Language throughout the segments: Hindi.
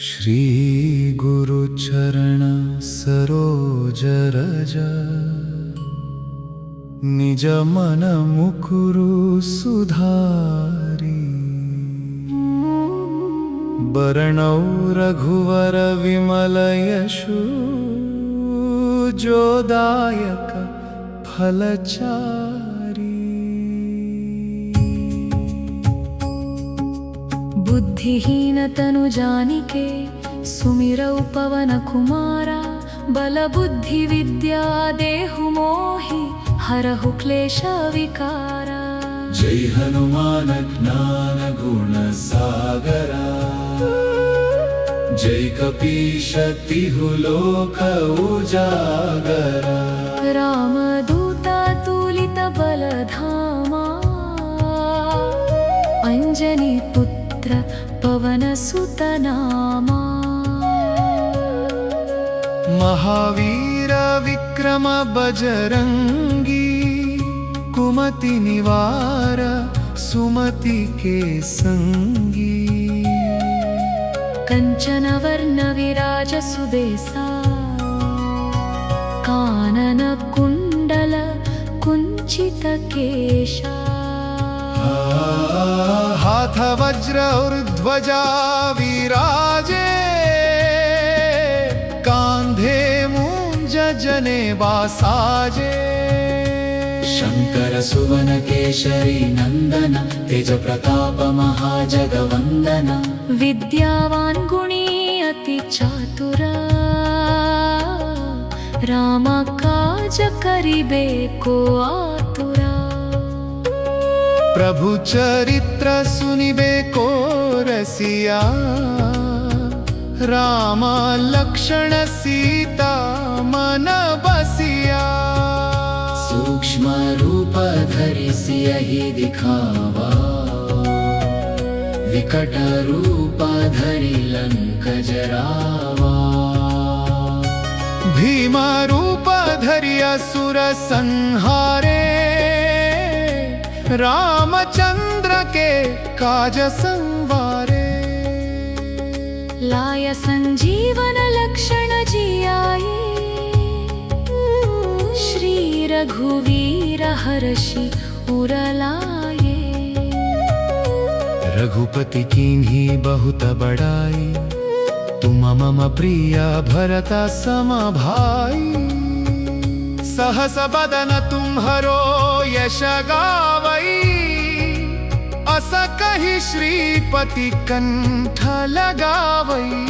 श्री गुरु चरण सरोज रज निज मन मुकुरु सुधारी बरणौ रघुवर विमल यशु जोदायक फलचारी बुद्धिहीन तनु जानिके सुमिरौ पवन कुमारा बल बुद्धि विद्या देहु मोहि हरहु क्लेश विकारा। जय हनुमान ज्ञान गुण सागरा जय कपीश तिहु लोक उजागरा। रामदूता तुलित बलधामा अंजनी पुत्र पवन सुत नामा। महावीर विक्रम बजरंगी कुमति निवार सुमति के संगी। कंचन वर्ण विराज सुदेसा कानन कुंडल कुंचित केशा। हाथ वज्र और ध्वजा विराजे कांधे मूंज जनेऊ साजे। शंकर सुवन केशरी नंदन तेज प्रताप महाजगवंदन। विद्यावान गुणी अति चातुरा राम काज करिबे को आतुरा। प्रभु चरित्र सुनिबे को रसिया राम लक्ष्मण सीता मन बसिया। सूक्ष्म रूप धरि सियहि दिखावा विकट रूप धरि लंक जरावा। भीम रूप धरि असुर संहारे रामचंद्र के काज संवारे। लाय संजीवन लक्षण जियाए श्री रघुवीर हर्षि उर लाए। रघुपति कीन्ही बहुत बड़ाई तुम मम प्रिय भरत सम भाई। सहस बदन तुम्हरो यश गावई अस कहि श्रीपति कंठ लगावई।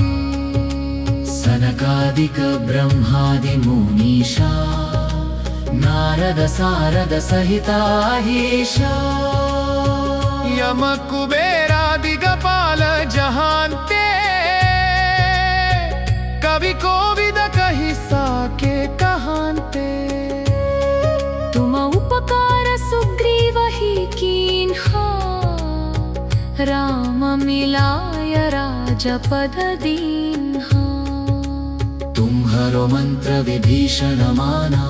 सनकादिक ब्रह्मादि मुनीषा नारद सारद सहिताहीशा। यम कुबेरादि दिगपाल जहांते कवि कोविद कहि साके कहांते। तुम उपकार सुग्रीव ही कीन्हा राम मिलाय राजपद दीन्हा। तुम्हरो मंत्र विभीषण माना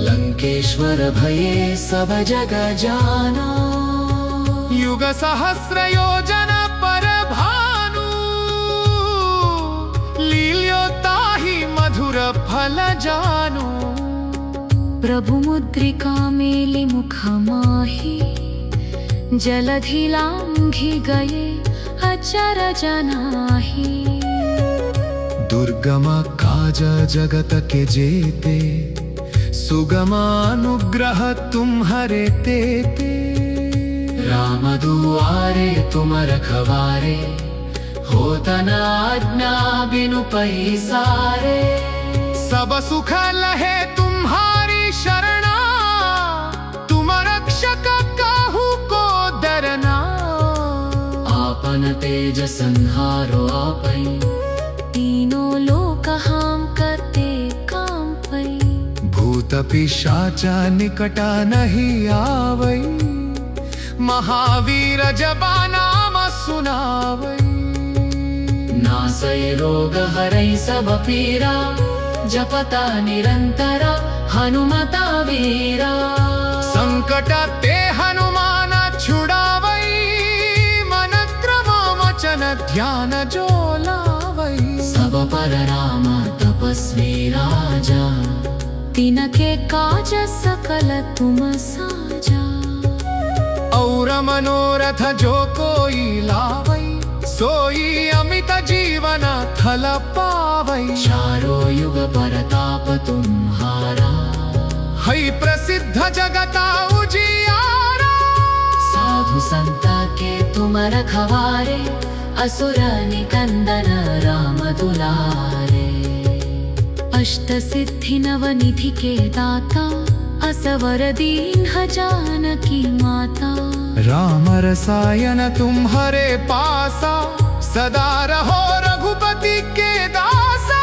लंकेश्वर भये सब जग जाना। युग सहस्र योजन पर भानु लील्यो ताहि मधुर फल जानु। प्रभु मुद्रिका मेलि मुख माहि जलधि लांघि गए अचर जनाहि। दुर्गम काज जगत के जेते सुगम अनुग्रह तुम्हरे तेते। राम दुआरे तुम रखवारे होत न आज्ञा बिनु पैसारे। सब सुख लहे तुम्हारी शरणा तुम रक्षक काहू को डरना। आपन तेज संहारो आपै तीनों लोक हाम करते काम पै। भूत पिशाच निकट नहीं आवै महावीर जब नाम सुनावै। नासै रोग हरै सब पीरा जपता निरंतर हनुमता वीरा। संकट ते हनुमान छुड़ावै मन क्रम वचन मन ध्यान जो लावै। सब पर राम तपस्वी राजा, तिनके काज सकल तुम साजा। और मनोरथ जो कोई लावै, सोई अमित जीवन फल पावै। चारों युग परताप तुम्हारा, है प्रसिद्ध जगता उजियारा। साधु संत के तुम रखवारे, असुर निकंदन राम दुलारे। अष्ट सिद्धि नवनिधि के दाता, असवर दीन जानकी माता। राम रसायन तुम्हारे पासा, सदा रहो रघुपति के दासा।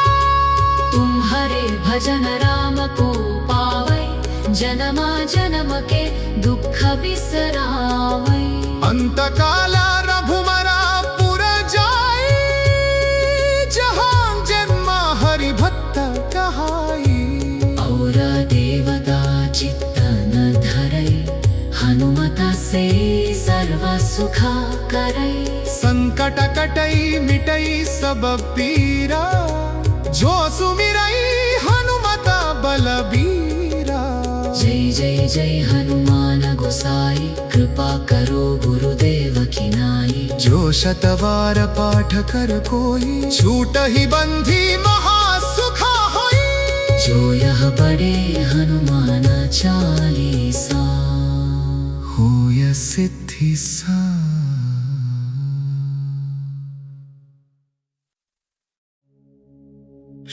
तुम्हारे भजन राम को पावै, जन्मा जन्म के दुख बिसरावै। अंत काल रघुमरा पुर जाई, जहां जन्म हरि भक्त कहाई। और देवता चित्त न धरै, हनुमत से सर्व सुख करै। संकट कटई मिटई सब पीरा, जो सुमिरई हनुमत बलबीरा। जय जय जय हनुमान गोसाई, कृपा करो गुरुदेव की नाई। जो शतवार पाठ कर कोई, छूटहि बंधी महासुख होई। जो यह बड़े हनुमान चालीसा, होय सिद्धि सा।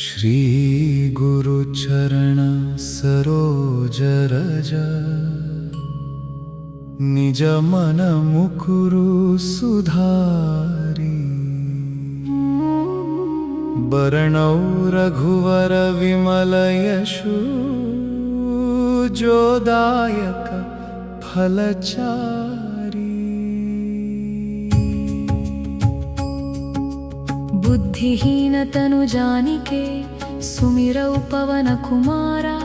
श्री गुरु चरण सरोज रज, निज मन मुकुरु सुधारी। बरनौ रघुवर विमल यशु, जो दायक फलचारी। बुद्धिहीन तनु जानिके, सुमिरौ पवन कुमारा।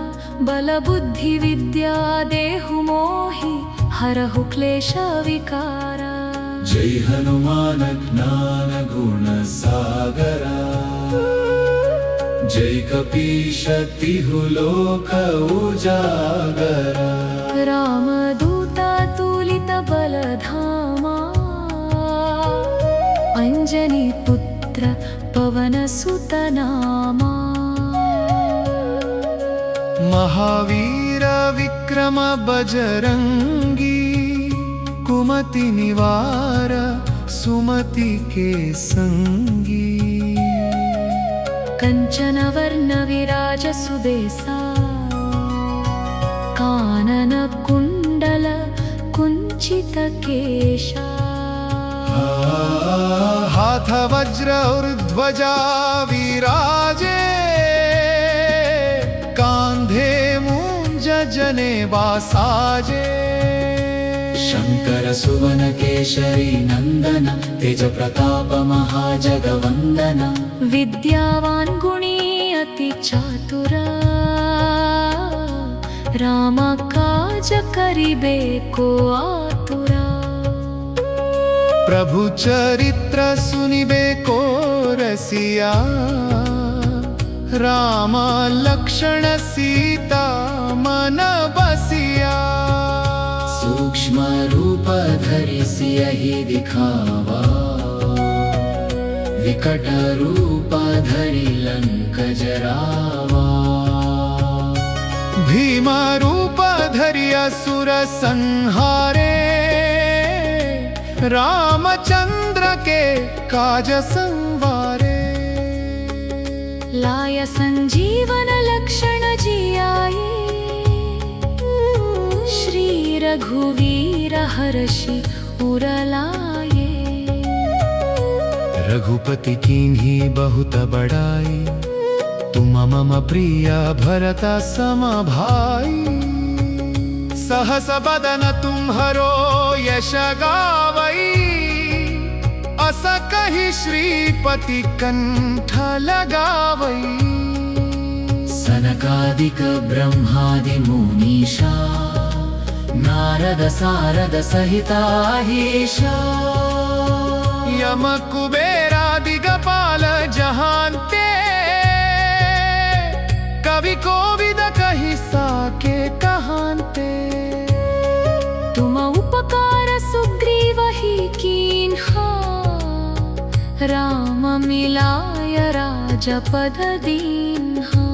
बल बुद्धि विद्या देहु मोहि, हरहु क्लेश विकारा। जय हनुमान ज्ञान गुण सागरा, जय कपीश तिहु लोक उजागरा। रामदूता तुलित बलधामा, अंजनी पुत्र पवन सुत नामा। महावीर विक्रम बजरंगी, कुमति निवार सुमति के संगी। कंचन वर्ण विराज सुबेसा, कानन कुंडल कुंचित केशा। हाथ वज्र और ध्वजा विराजे, कांधे मूंज जनेऊ साजे। शंकर सुवन केशरी नंदन, तेज प्रताप महाजगवंदन। विद्यावान गुणी अति चातुर, राम काज करिबे को आतुरा। प्रभु चरित्र सुनिबे को रसिया, राम लक्ष्मण सीता मन बसिया। सूक्ष्म रूप धरि सियहि दिखावा, विकट रूप धरि लंक जरावा। भीम रूप धरि असुर संहारे, रामचंद्र के काज संवारे। लाय संजीवन लक्षण जियाए, श्री रघुवीर हर्षि उर लाए। रघुपति कीन्ही बहुत बड़ाई, तुम मम प्रिय भरत सम भाई। सहस बदन तुम्हरो यश गावई, अस कहि श्रीपति कंठ लगावई। सनकादिक ब्रह्मादि मुनीषा, नारद सारद सहिताहीशा। यम कुबेरादिगपाल जहांते कवि कोविद कहि साके कहांते तुम उपकार सुग्रीव ही कीन्हा राम मिलाय राजपद दीन्हा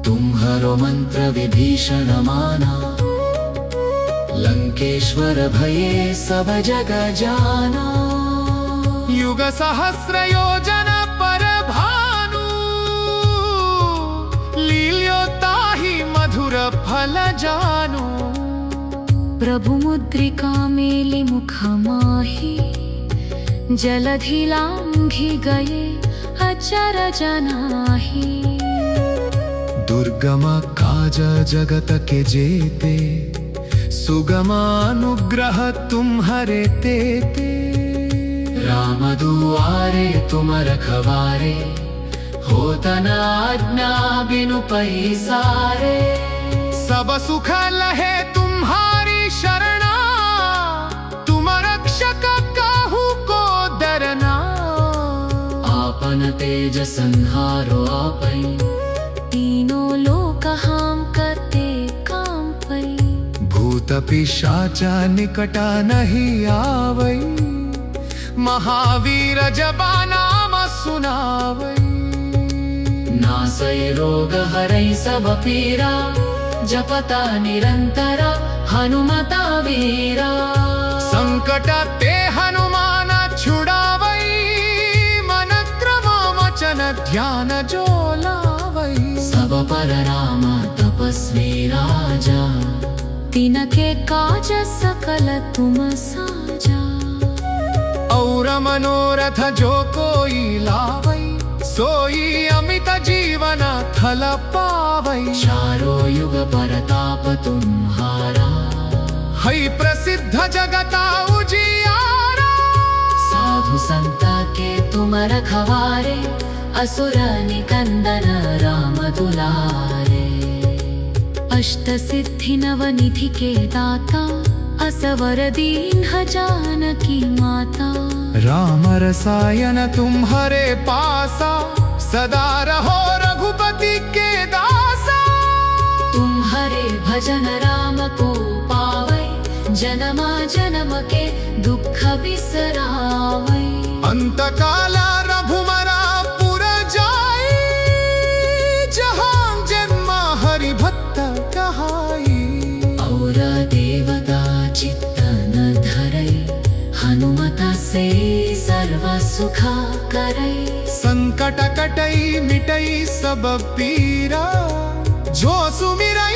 तुम्हारो मंत्र विभीषण माना लंकेश्वर भये सब जग जाना युग सहस्र योजन पर भानु लील्योताहि मधुर फल जानु प्रभु मुद्रिका मेलि मुख माहि जलधि लांघि गए अचर जनाहि दुर्गम काज जगत के जेते सुगमानुग्रह तुम्हारे तेते राम दुआरे तुम रखवारे होत न आज्ञा बिनु पैसारे सब सुख लहे तुम्हारी शरणा तुम रक्षक काहू को डरना आपन तेज संहारो आपै तीनों लोक हाम करते काम पै भूत पिशाच निकटा नहीं आवै महावीर जबा नाम सुनावै नासै रोग हरै सब पीरा जपता निरंतरा हनुमता वीरा संकट ते हनुमान छुड़ावै मन क्रम वचन ध्यान जो लावै सब पर राम तपस्वी राजा तिनके काज सकल तुम साजा और मनोरथ जो कोई लावै सोई अमित जीवन फल पावै चारों युग परताप तुम्हारा है प्रसिद्ध जगता उजियारा साधु संत के तुम रखवारे असुर निकंदन राम दुलारे अष्ट सिद्धि नवनिधि के दाता असवर दीन्ह जानकी माता राम रसायन तुम्हारे पासा सदा रहो रघुपति के दासा तुम्हारे भजन राम को पावै जन्मा जन्म के दुख बिसरावै अंत काला रघुमरा पुर जाई जहां जन्म हरि भक्त कहाई और देवता चित्त न धरै हनुमता से सर्व सुख करै संकट कटै मिटै सब पीरा जो सुमिरै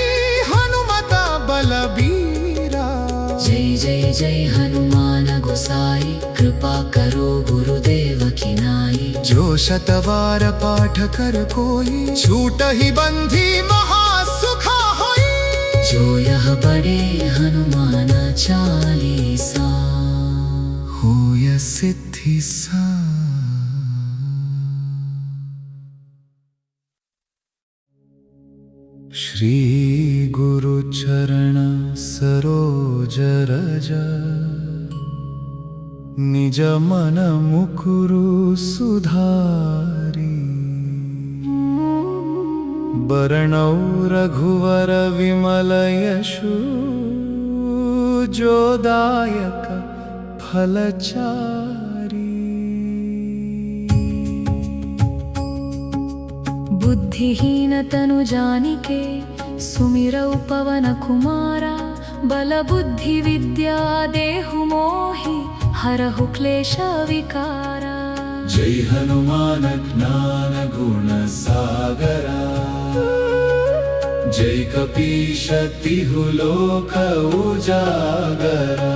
हनुमत बलबीरा जय जय जय हनुमान गोसाई कृपा करो गुरुदेव की नाई जो शतवार पाठ कर कोई छूटहि बंधी महासुख होई जो यह पढ़े हनुमान चालीसा होय सिद्धि सा। श्री गुरु चरण सरोज रज निज मन मुकुरु सुधारी बरनौ रघुवर विमल यशु जोदायक फलचारी बुद्धिहीन तनु जानिके सुमिरौ पवन कुमारा बल बुद्धि विद्या देहु मोहि हरहु क्लेश विकारा जय हनुमान ज्ञान गुण सागरा जय कपीश तिहु लोक उजागरा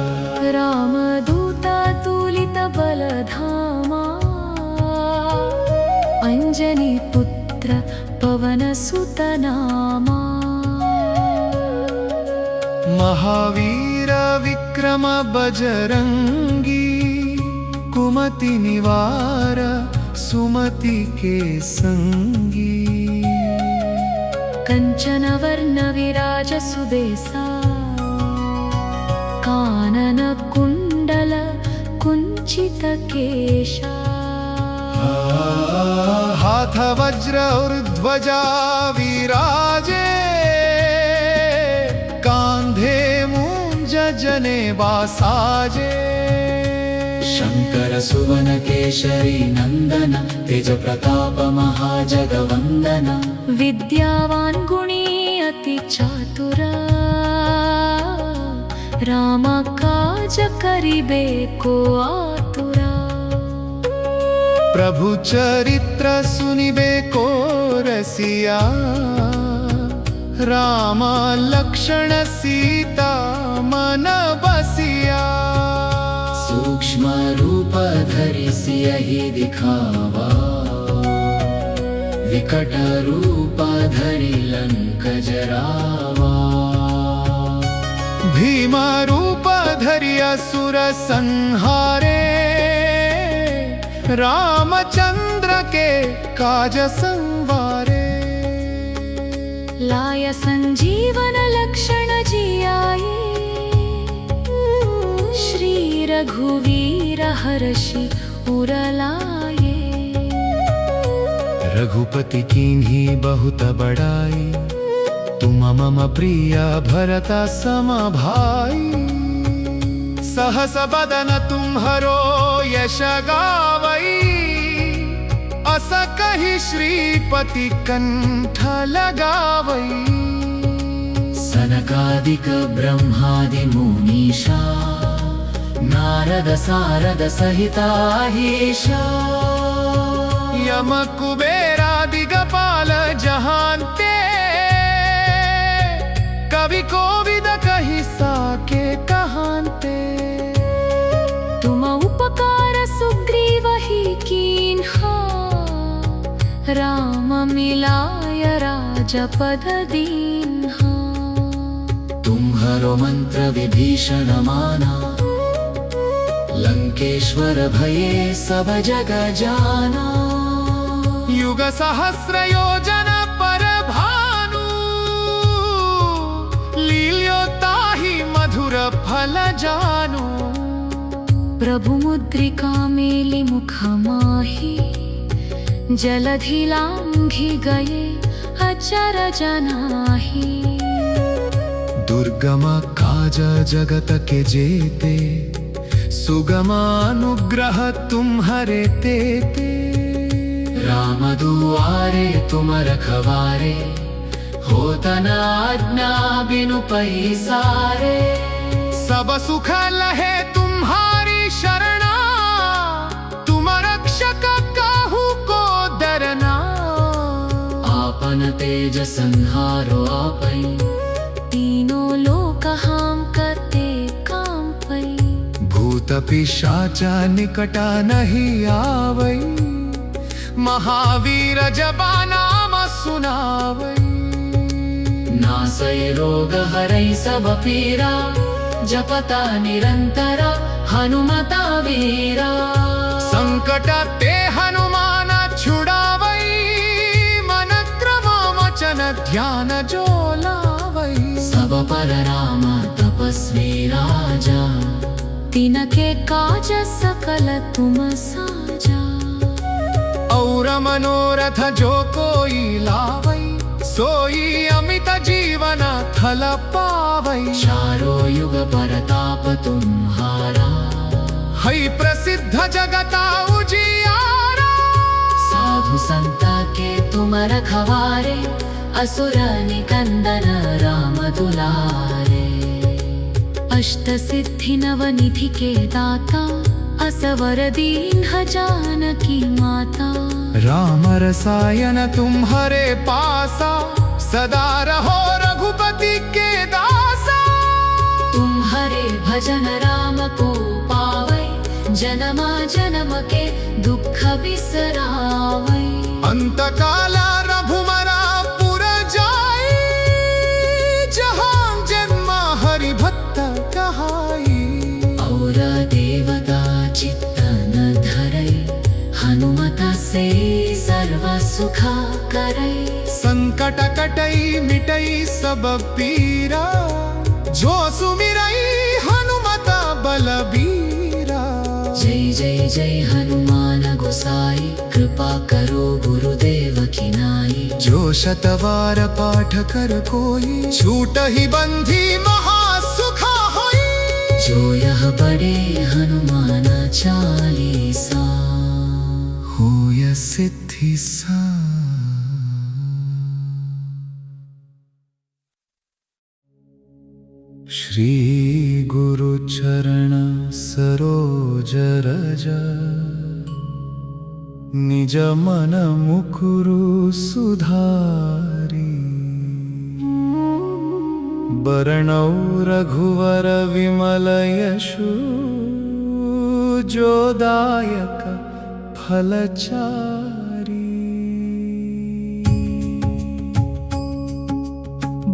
रामदूता तुलित बलधामा अंजनी पुत्र पवन सुत नामा महावीर विक्रम बजरंगी कुमति निवार सुमति के संगी कंचन वर्ण विराज सुबेसा कानन कुंडल कुंचित सूचितकेशा हाथ वज्र ध्वजा विराजे कांधे मूंज जने बासाजे शंकर सुवन केशरी नंदन तेज प्रताप महाजगवंदन विद्यावान गुणी अति चातुरा राम काज करिबे को आतुरा प्रभु चरित्र सुनिबे को रसिया राम लक्ष्मण सीता मन बसिया सूक्ष्म रूप धरि सियहि दिखावा विकट रूप धरि लंक जरावा भीम रूप धरि असुर संहारे रामचंद्र के काज संवारे लाय संजीवन लक्षण जियाए श्री रघुवीर हर्षि उरलाए रघुपति कीन्ही बहुत बड़ाई तुम मम प्रिय भरत सम भाई सहस बदन तुम्हरो यश गावई अस कहि श्रीपति कंठ लगावई सनकादिक ब्रह्मादि मुनीषा नारद सारद सहिताहीशा यम कुबेरादि दिगपाल जहांते कवि कोविद कहि साके कहांते तुम उपकार सुग्रीव ही कीन्हा राम मिलाय राजपद दीन्हा तुम्हरो मंत्र विभीषण माना लंकेश्वर भये सब जग जाना युग सहस्र योजन पर भानु लील्योताहि मधुर फल जानु प्रभु मुद्रिका मेलि मुख माहि जलधि लांघि गए अचर जनाहि दुर्गम काज जगत के जेते सुगमानुग्रह तुम्हरे तेते राम दुआरे तुम रखवारे होत न आज्ञा बिनु पैसारे सब सुख लहे तुम्हारी शरणा तुम रक्षक काहू को डरना आपन तेज संहारो आपै तीनों लोक हम करते काम पै भूत पिशाचा निकटा नहीं आवई महावीर जबा नाम सुनावई नासै रोग हरै सब पीरा जपता निरंतरा हनुमता वीरा संकट ते हनुमान छुड़ावई मन क्रम वचन ध्यान जो लावई सब पर राम तपस्वी राजा तिनके काज सकल तुम साजा और मनोरथ जो कोई लावई सोई अमित जीवन थल पावई चारों युग परताप तुम्हारा है प्रसिद्ध जगता उजियारा साधु संत के तुम रखवारे असुर निकंदन राम दुलारे अष्ट सिद्धि नव निधि के दाता असवर दीन जानकी माता राम रसायन तुम्हारे पासा सदा रहो रघुपति के दासा तुम्हारे भजन राम को पावै जनमा जन्म के दुख बिसरावै अंत काला रघुमरा पुर जाई जहां जन्म हरि भक्त कहाई और देवता चित्तन धरै हनुमत से सर्व सुखा करै संकट कटई मिटई सब पीरा जो सुमिरई हनुमत बलबीरा जय जय हनुमान गोसाई कृपा करो गुरुदेव की नाई। जो शतवार पाठ कर कोई छूट ही बंधी महासुखा होई। जो यह पढ़े हनुमान चालीसा होय सिद्धि सा। श्री गुरु चरण सरोज रज निज मन मुकुरु सुधारी। बरनौ रघुवर विमल यशु जो दायक फलचारी।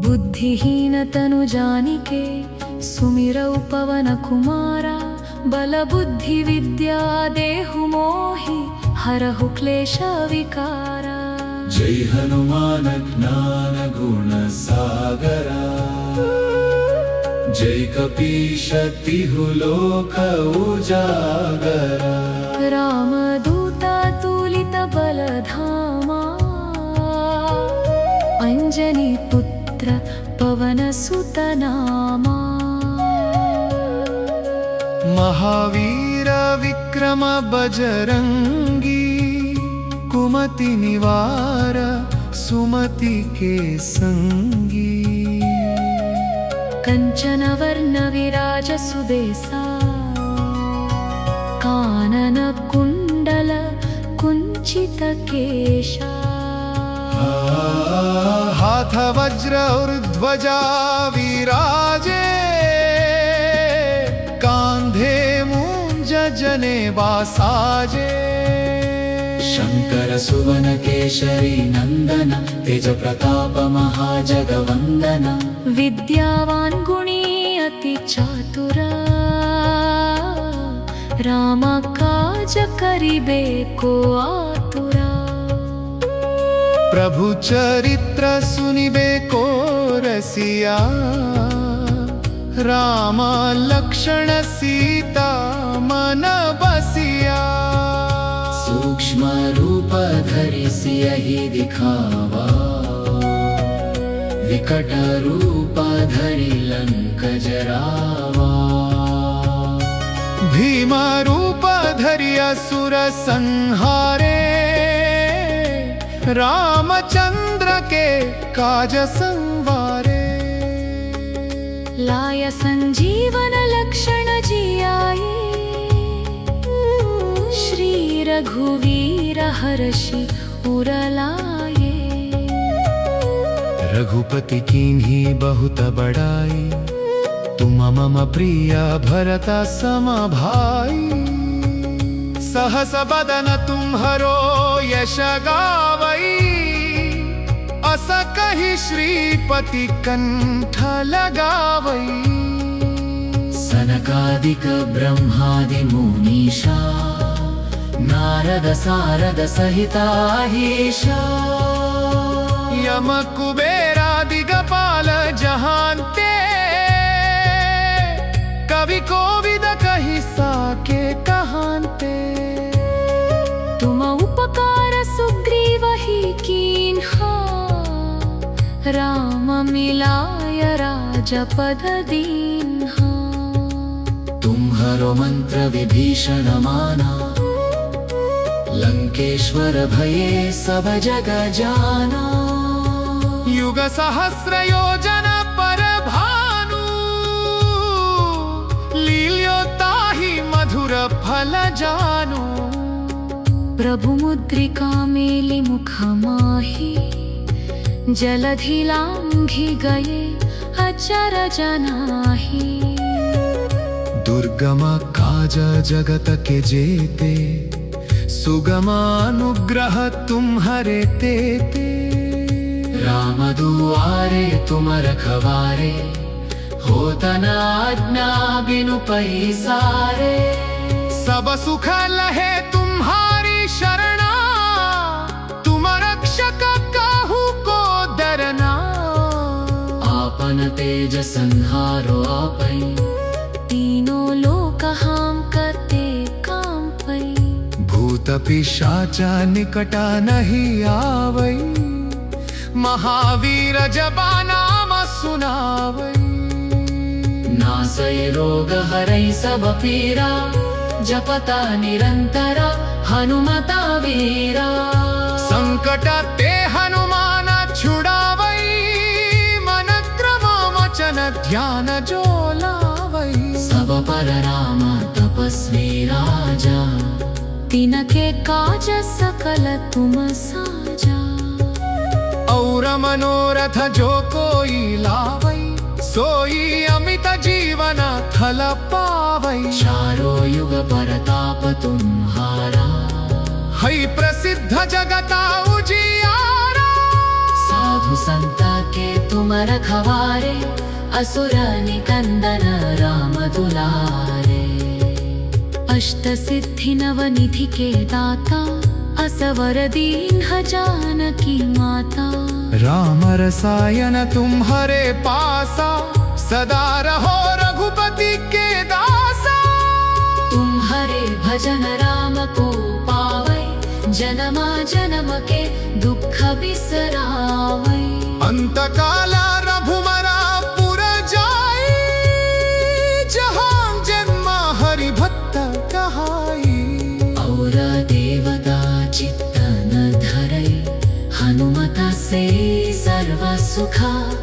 बुद्धिहीन तनु जानिके सुमिरौ पवन कुमारा। बल बुद्धि विद्या देहु मोहि हरहु क्लेश विकारा। जय हनुमान ज्ञान गुण सागरा। जय कपीश तिहु लोक उजागरा। रामदूता तुलित बलधामा। अंजनी पुत्र पवन सुत नामा। महावीर विक्रम बजरंगी। कुमति निवार सुमति के संगी। कंचन वर्ण विराज सुदेसा। कानन कुंडल कुंचित केशा। हाथ वज्र और ध्वजा विराजे। कांधे मूंज जनेवा साजे। शंकर सुवन केशरी नंदन तेज प्रताप महाजगवंदन। विद्यावान गुणी अति चातुरा। राम काज करिबे को आतुरा। प्रभु चरित्र सुनिबे को रसिया। राम लक्ष्मण सीता मन बसिया। सूक्ष्म रूप धरि सियहि दिखावा। विकट रूप धरि लंक जरावा। भीम रूप धरि असुर संहारे। रामचंद्र के काज संवारे। लाय संजीवन लक्षण जियाए। श्री रघुवीर हर्षि उर लाए। रघुपति कीन्ही बहुत बड़ाई। तुम मम प्रिय भरत सम भाई। सहस बदन तुम्हरो यश गावई। अस कहि श्रीपति कंठ लगावई। सनकादिक ब्रह्मादि मुनीषा। नारद सारद सहिताहीशा। यम कुबेरादि दिगपाल जहांते। कवि कोविद कहि साके कहांते। तुम उपकार सुग्रीव ही कीन्हा। राम मिलाय राजपद दीन्हा। तुम्हरो मंत्र विभीषण माना। लंकेश्वर भये सब जग जाना। युग सहस्र योजन पर भानु। लील्योताहि मधुर फल जानु। प्रभु मुद्रिका मेलि मुख माहि। जलधि लांघि गए अचर जनाहि। दुर्गम काज जगत के जेते। सुगमानुग्रह तुम्हरे तेते। राम दुआरे तुम रखवारे। होत न आज्ञा बिनु पैसारे। सब सुख लहे तुम्हारी शरणा। तुम रक्षक काहू को डरना। आपन तेज संहारो आपै। तीनों लोक हम करते काम पै। भूत पिशाचा निकटा नहीं आवै, महावीर जपा नाम सुनावै। नासै रोग हरै सब पीरा, जपता निरंतर हनुमता वीरा। संकट ते हनुमान छुड़ावै, मन क्रम वचन ध्यान जो लावै। सब पर राम तपस्वी राजा, तिनके काज सकल तुम साजा। और मनोरथ जो कोई लावै, सोई अमित जीवन फल पावै। चारों युग परताप तुम्हारा, है प्रसिद्ध जगता उजियारा। साधु संत के तुम रखवारे, असुर निकंदन राम दुलारे। अष्ट सिद्धि नव निधि के दाता, असवर दीन जानकी माता। राम रसायन तुम्हारे पासा, सदा रहो रघुपति के दासा। तुम्हारे भजन राम को पावै, जन्म जन्म के दुख बिसरावै। अंत काल रघुमरा पुर जाई, जहाँ जन्म हरि भक्त कहाई। और देवता चित्त न धरै, हनुमता से सर्व सुख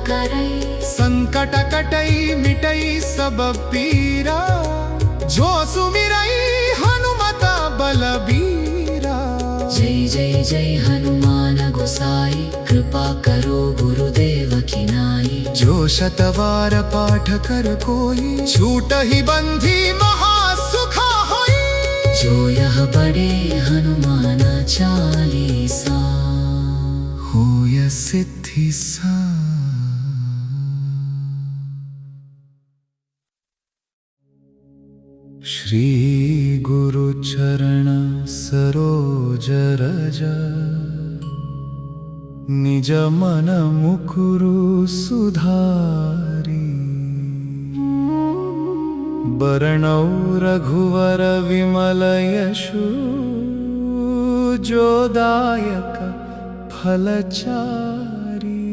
करै। संकट कटई मिटई सब पीरा, जो सुमिरई हनुमत बलबीरा। जय जय जय हनुमान गोसाई, कृपा करो गुरुदेव की नाई। जो शतवार पाठ कर कोई, छूटहि बंधी महासुख होई। जो यह बड़े हनुमान चालीसा, होय सिद्धि सा। श्री गुरु चरण सरोज रज, निज मन मुकुरु सुधारी। बरनौ रघुवर विमल यशु, जो दायक फलचारी।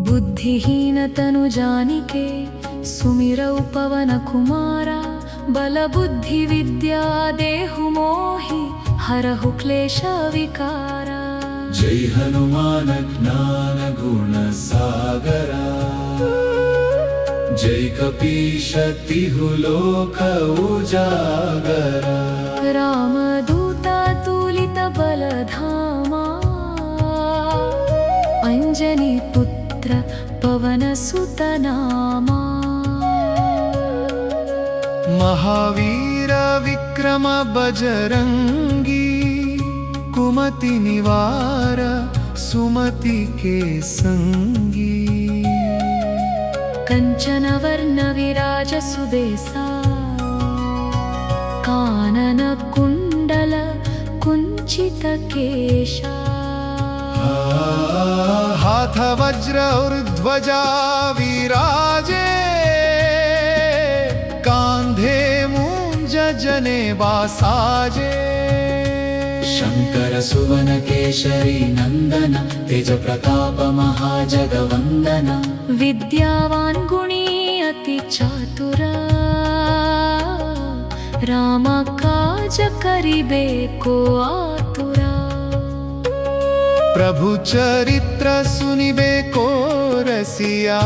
बुद्धिहीन तनु जानिके, सुमिरौ पवन कुमारा। बल बुद्धि विद्या देहु मोहि, हरहु क्लेश विकारा। जय हनुमान ज्ञान गुण सागरा, जय कपीश तिहु लोक उजागरा। रामदूता तुलित बलधामा, अंजनी पुत्र पवन सुत नामा। महावीर विक्रम बजरंगी, कुमति निवार सुमति के संगी। कंचन वर्ण विराज सुदेसा, कानन कुंडल कुंचित केशा। हाथ वज्र और ध्वजा विराजे, कांधे मूंज जनेवा साजे। शंकर सुवन केशरी नंदन, तेज प्रताप महाजगवंदन। विद्यावान गुणी अति चातुर, राम काज करिबे को आतुरा। प्रभु चरित्र सुनिबे को रसिया,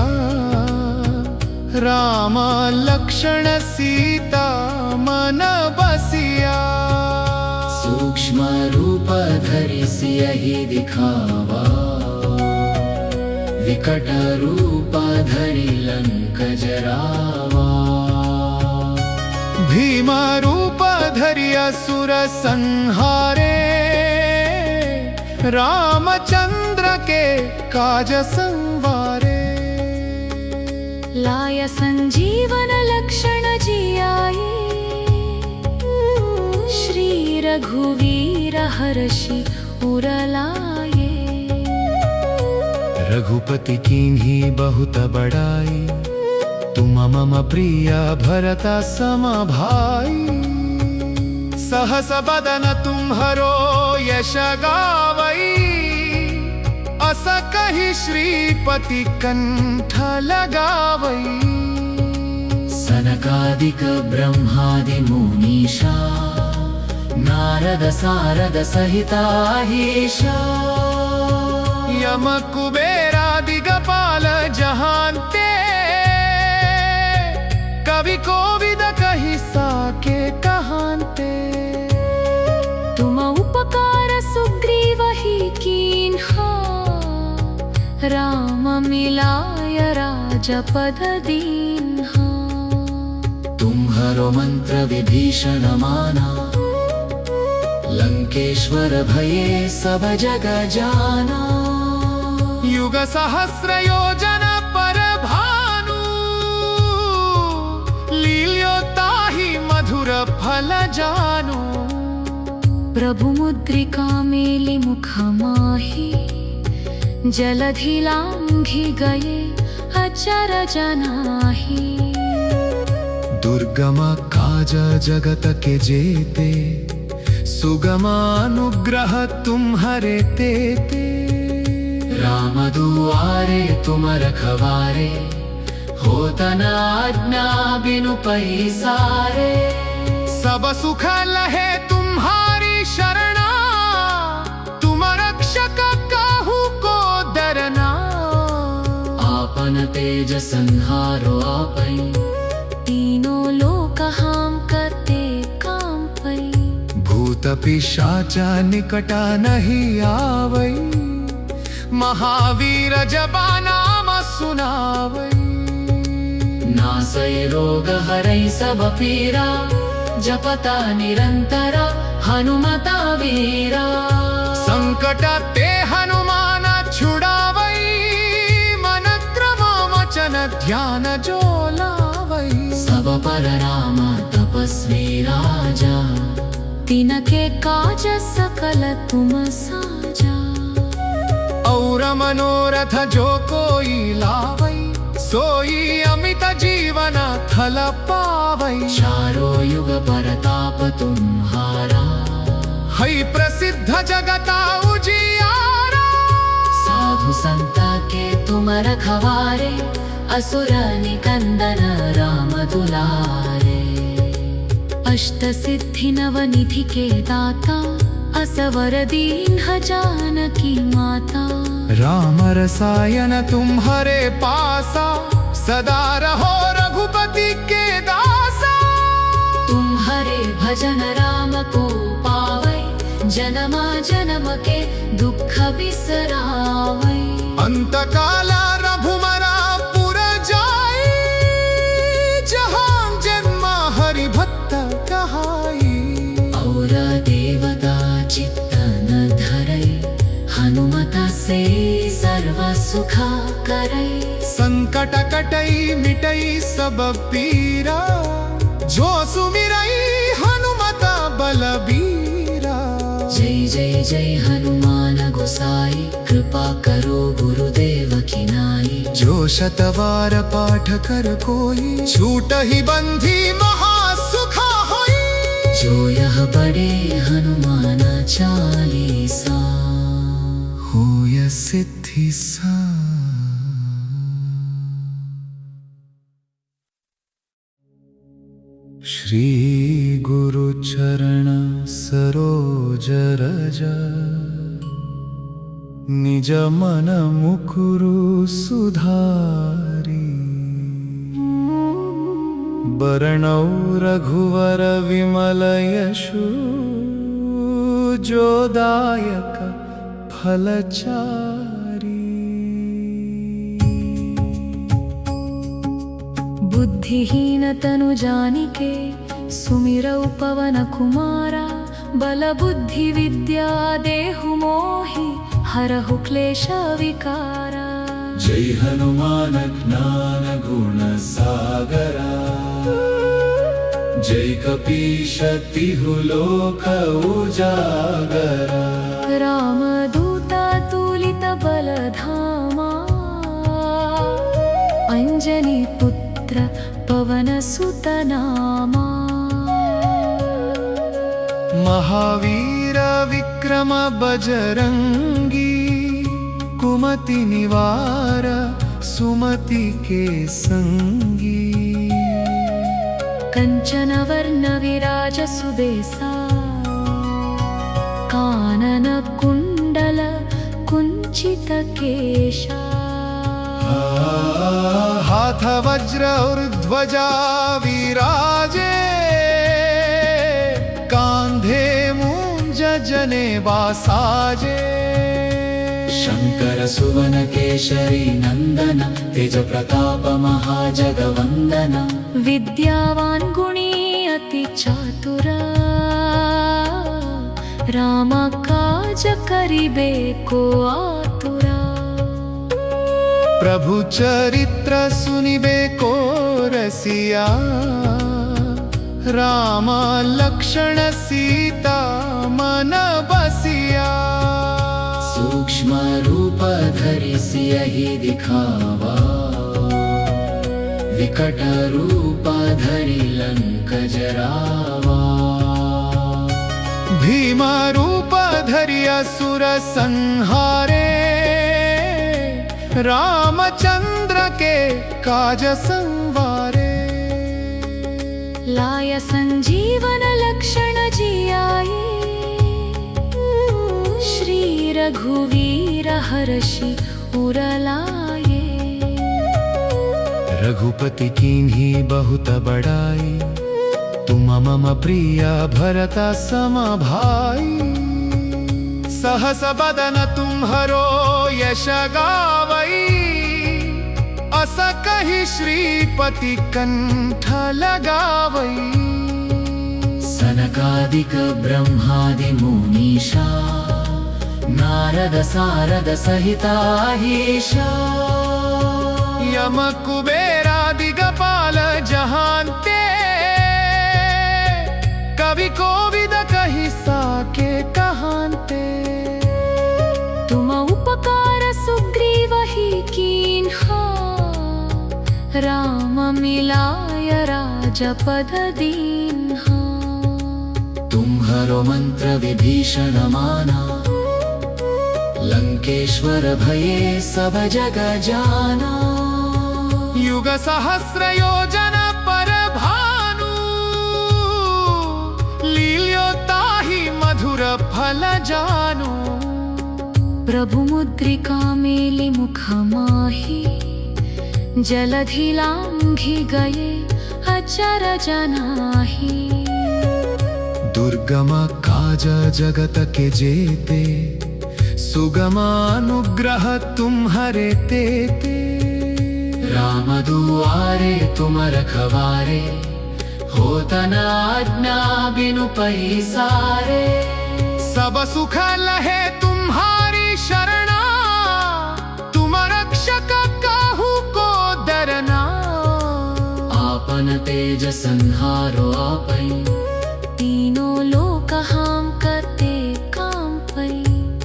राम लक्ष्मण सीता मन बसिया। सूक्ष्म रूप धरि सियहि दिखावा, विकट रूप धरि लंक जरावा। भीम रूप धरि असुर संहारे, रामचंद्र के काज संवारे। लाय संजीवन लक्षण जियाए, श्री रघुवीर हर्षि उर लाए। रघुपति कीन्ही बहुत बड़ाई, तुम मम प्रिय भरत सम भाई सहस बदन तुम्हरो यश गावई अस कहि श्रीपति कंठ लगावई सनकादिक ब्रह्मादि मुनीषा नारद सारद सहिताहीशा यम कुबेरादि गपाल जहांते कवि कोविद कहि साके कहांते तुम उपकार सुग्रीव ही कीन्हा राम मिलाय राजपद दीन्हा तुम्हरो मंत्र विभीषण माना लंकेश्वर भये सब जग जाना युग सहस्र योजन पर भानु लील्योताहि मधुर फल जानु प्रभु मुद्रिका मेलि मुख माहि जलधि लांघि गए अचर जनाहि दुर्गम काज जगत के जेते सुगमानुग्रह तुम्हरे तेते राम दुआरे तुम रखवारे होत न आज्ञा बिनु पैसारे सब सुख लहे तुम्हारी शरणा तुम रक्षक काहू को डरना आपन तेज संहारो आपै तीनों लोक हम करते काम पै भूत पिशाचा निकटा नहीं आवई महावीर जबा नाम सुनावई नासै रोग हरै सब पीरा जपता निरंतर हनुमता वीरा संकट ते हनुमान छुड़ावई मन क्रम वचन ध्यान जो लावई सब पर राम तपस्वी राजा तिनके काज सकल तुम साजा और मनोरथ जो कोई लावई सोई अमित जीवन फल पावई चारों युग परताप तुम्हारा है प्रसिद्ध जगता उजियारा साधु संता के तुम रखवारे असुर निकंदन राम दुलारे अष्ट सिद्धि नव निधि के दाता असवर दीन जानकी माता राम रसायन तुम्हारे पासा सदा रहो रघुपति के दासा तुम्हारे भजन राम को पावै जन्मा जन्म के दुख बिसरावै अंत काला रघुमरा पुर जाई जहां जन्म हरि भक्त कहाई और देवता चित्त न धरै हनुमता से सर्व सुख करै संकट कटई मिटई सब पीरा जो सुमिरई हनुमत बलबीरा जय जय जय हनुमान गोसाई कृपा करो गुरुदेव की नाई जो शतवार पाठ कर कोई छूटहि बंधी महासुखा होई जो यह बड़े हनुमान चालीसा होय सिद्धि सा। श्री गुरु चरण सरोज रज निज मन मुकुरु सुधारी बरनौ रघुवर विमल यशु जो दायक फलचारी बुद्धिहीन तनु जानिके सुमिरौ पवन कुमारा बल बुद्धि विद्या देहु मोहि हरहु क्लेश विकारा जय हनुमान ज्ञान गुण सागरा जय कपीश तिहु लोक उजागरा रामदूता तुलित बलधामा अंजनी पुत्र पवन सुत नामा। महावीर विक्रम बजरंगी, कुमति निवार सुमति के संगी। कंचन वर्ण विराज सुबेसा, कानन कुंडल कुंचित केशा। हाथ वज्र और ध्वजा विराजे, कांधे मूंज जनेवा साजे। शंकर सुवन केशरी नंदन, तेज प्रताप महाजगवंदन। विद्यावान गुणी अति चातुर, राम काज करिबे को आतुरा। प्रभु चरित्र सुनिबे को रसिया, राम लक्ष्मण सीता मन बसिया। सूक्ष्म रूप धरि सियहि दिखावा, विकट रूप धरि लंक जरावा। भीम रूप धरि असुर संहारे, रामचंद्र के काज संवारे। लाय संजीवन लक्षण जियाए, श्री रघुवीर हर्षि उर लाए। रघुपति कीन्ही बहुत बड़ाई, तुम मम प्रिय भरत सम भाई। सहस बदन तुम्हरो यश गावई, अस कहि श्रीपति कंठ लगावई। सनकादिक ब्रह्मादि मुनीषा, नारद सारद सहिताहीशा। यम कुबेरादि दिगपाल जहांते, कवि कोविद कहि साके कहांते। तुम उपकार सुग्रीव ही कीन्हा, राम मिलाय राजपद दीन्हा। तुम्हरो मंत्र विभीषण माना, लंकेश्वर भये सब जग जाना। युग सहस्र योजन पर भानु, लील्योताहि मधुर फल जानु। प्रभु मुद्रिका मेलि मुख माहि, जलधि लांघि गए अचर जनाहि। दुर्गम काज जगत के जेते, सुगम अनुग्रह तुम्हरे तेते। राम दुआरे तुम रखवारे, होत न आज्ञा बिनु पैसारे। सब सुख लहे तुम्हारी शरणा, तुम रक्षक काहू को डरना। आपन तेज संहारो आपै, तीनों लोक हम करते काम पै।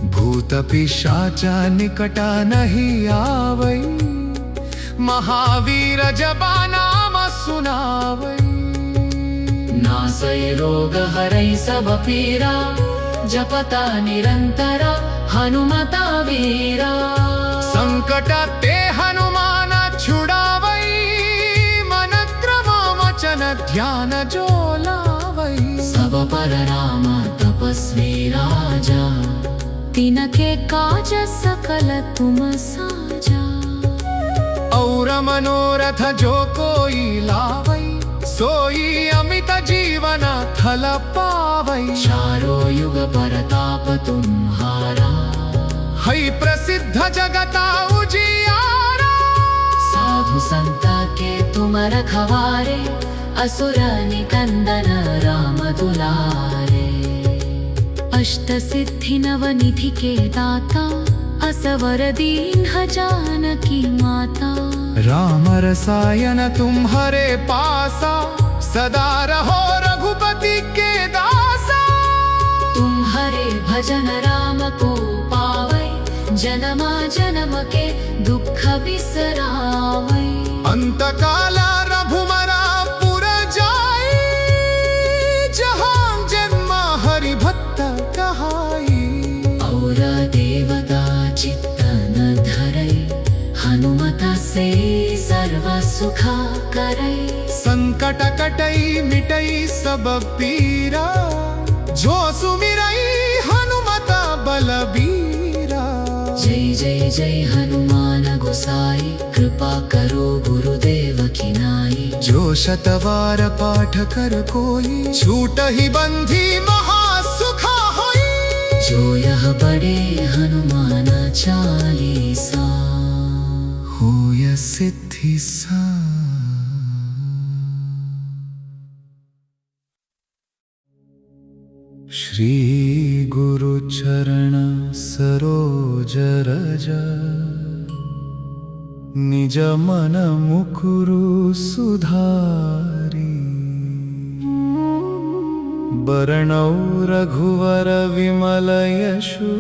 भूत पिशाच निकटा नहीं आवै, महावीर जबा नाम सुनावै। नासै रोग हरै सब पीरा, जपता निरंतर हनुमता वीरा। संकट ते हनुमान छुड़ावै, मन क्रम वचन ध्यान जो लावै। सब पर राम तपस्वी राजा, तिनके काज सकल तुम साजा। और मनोरथ जो कोई लावै, सोई अमित जीवन फल पावै। चारों युग परताप तुम्हारा, है प्रसिद्ध जगता उजियारा। साधु संत के तुम रखवारे, असुर निकंदन राम दुलारे। अष्ट सिद्धि नव निधि के दाता, असवर दीन्ह जानकी माता। राम रसायन तुम्हारे पासा, सदा रहो रघुपति के दासा। तुम्हारे भजन राम को पावै, जन्म जन्म के दुख बिसरावै। अंत काल रघुमरा सुखा करे। संकट कटई मिटई सब पीरा, जो सुमिरई हनुमत बलबीरा। जय जय जय हनुमान गोसाई, कृपा करो गुरुदेव की नाई। जो शतवार पाठ कर कोई, छूटहि बंधी महासुखा होई। जो यह पढ़े हनुमान चालीसा, होय सिद्धि सा। श्री गुरु चरण सरोज रज, निज मन मुकुरु सुधारी। बरनौ रघुवर विमल यशु,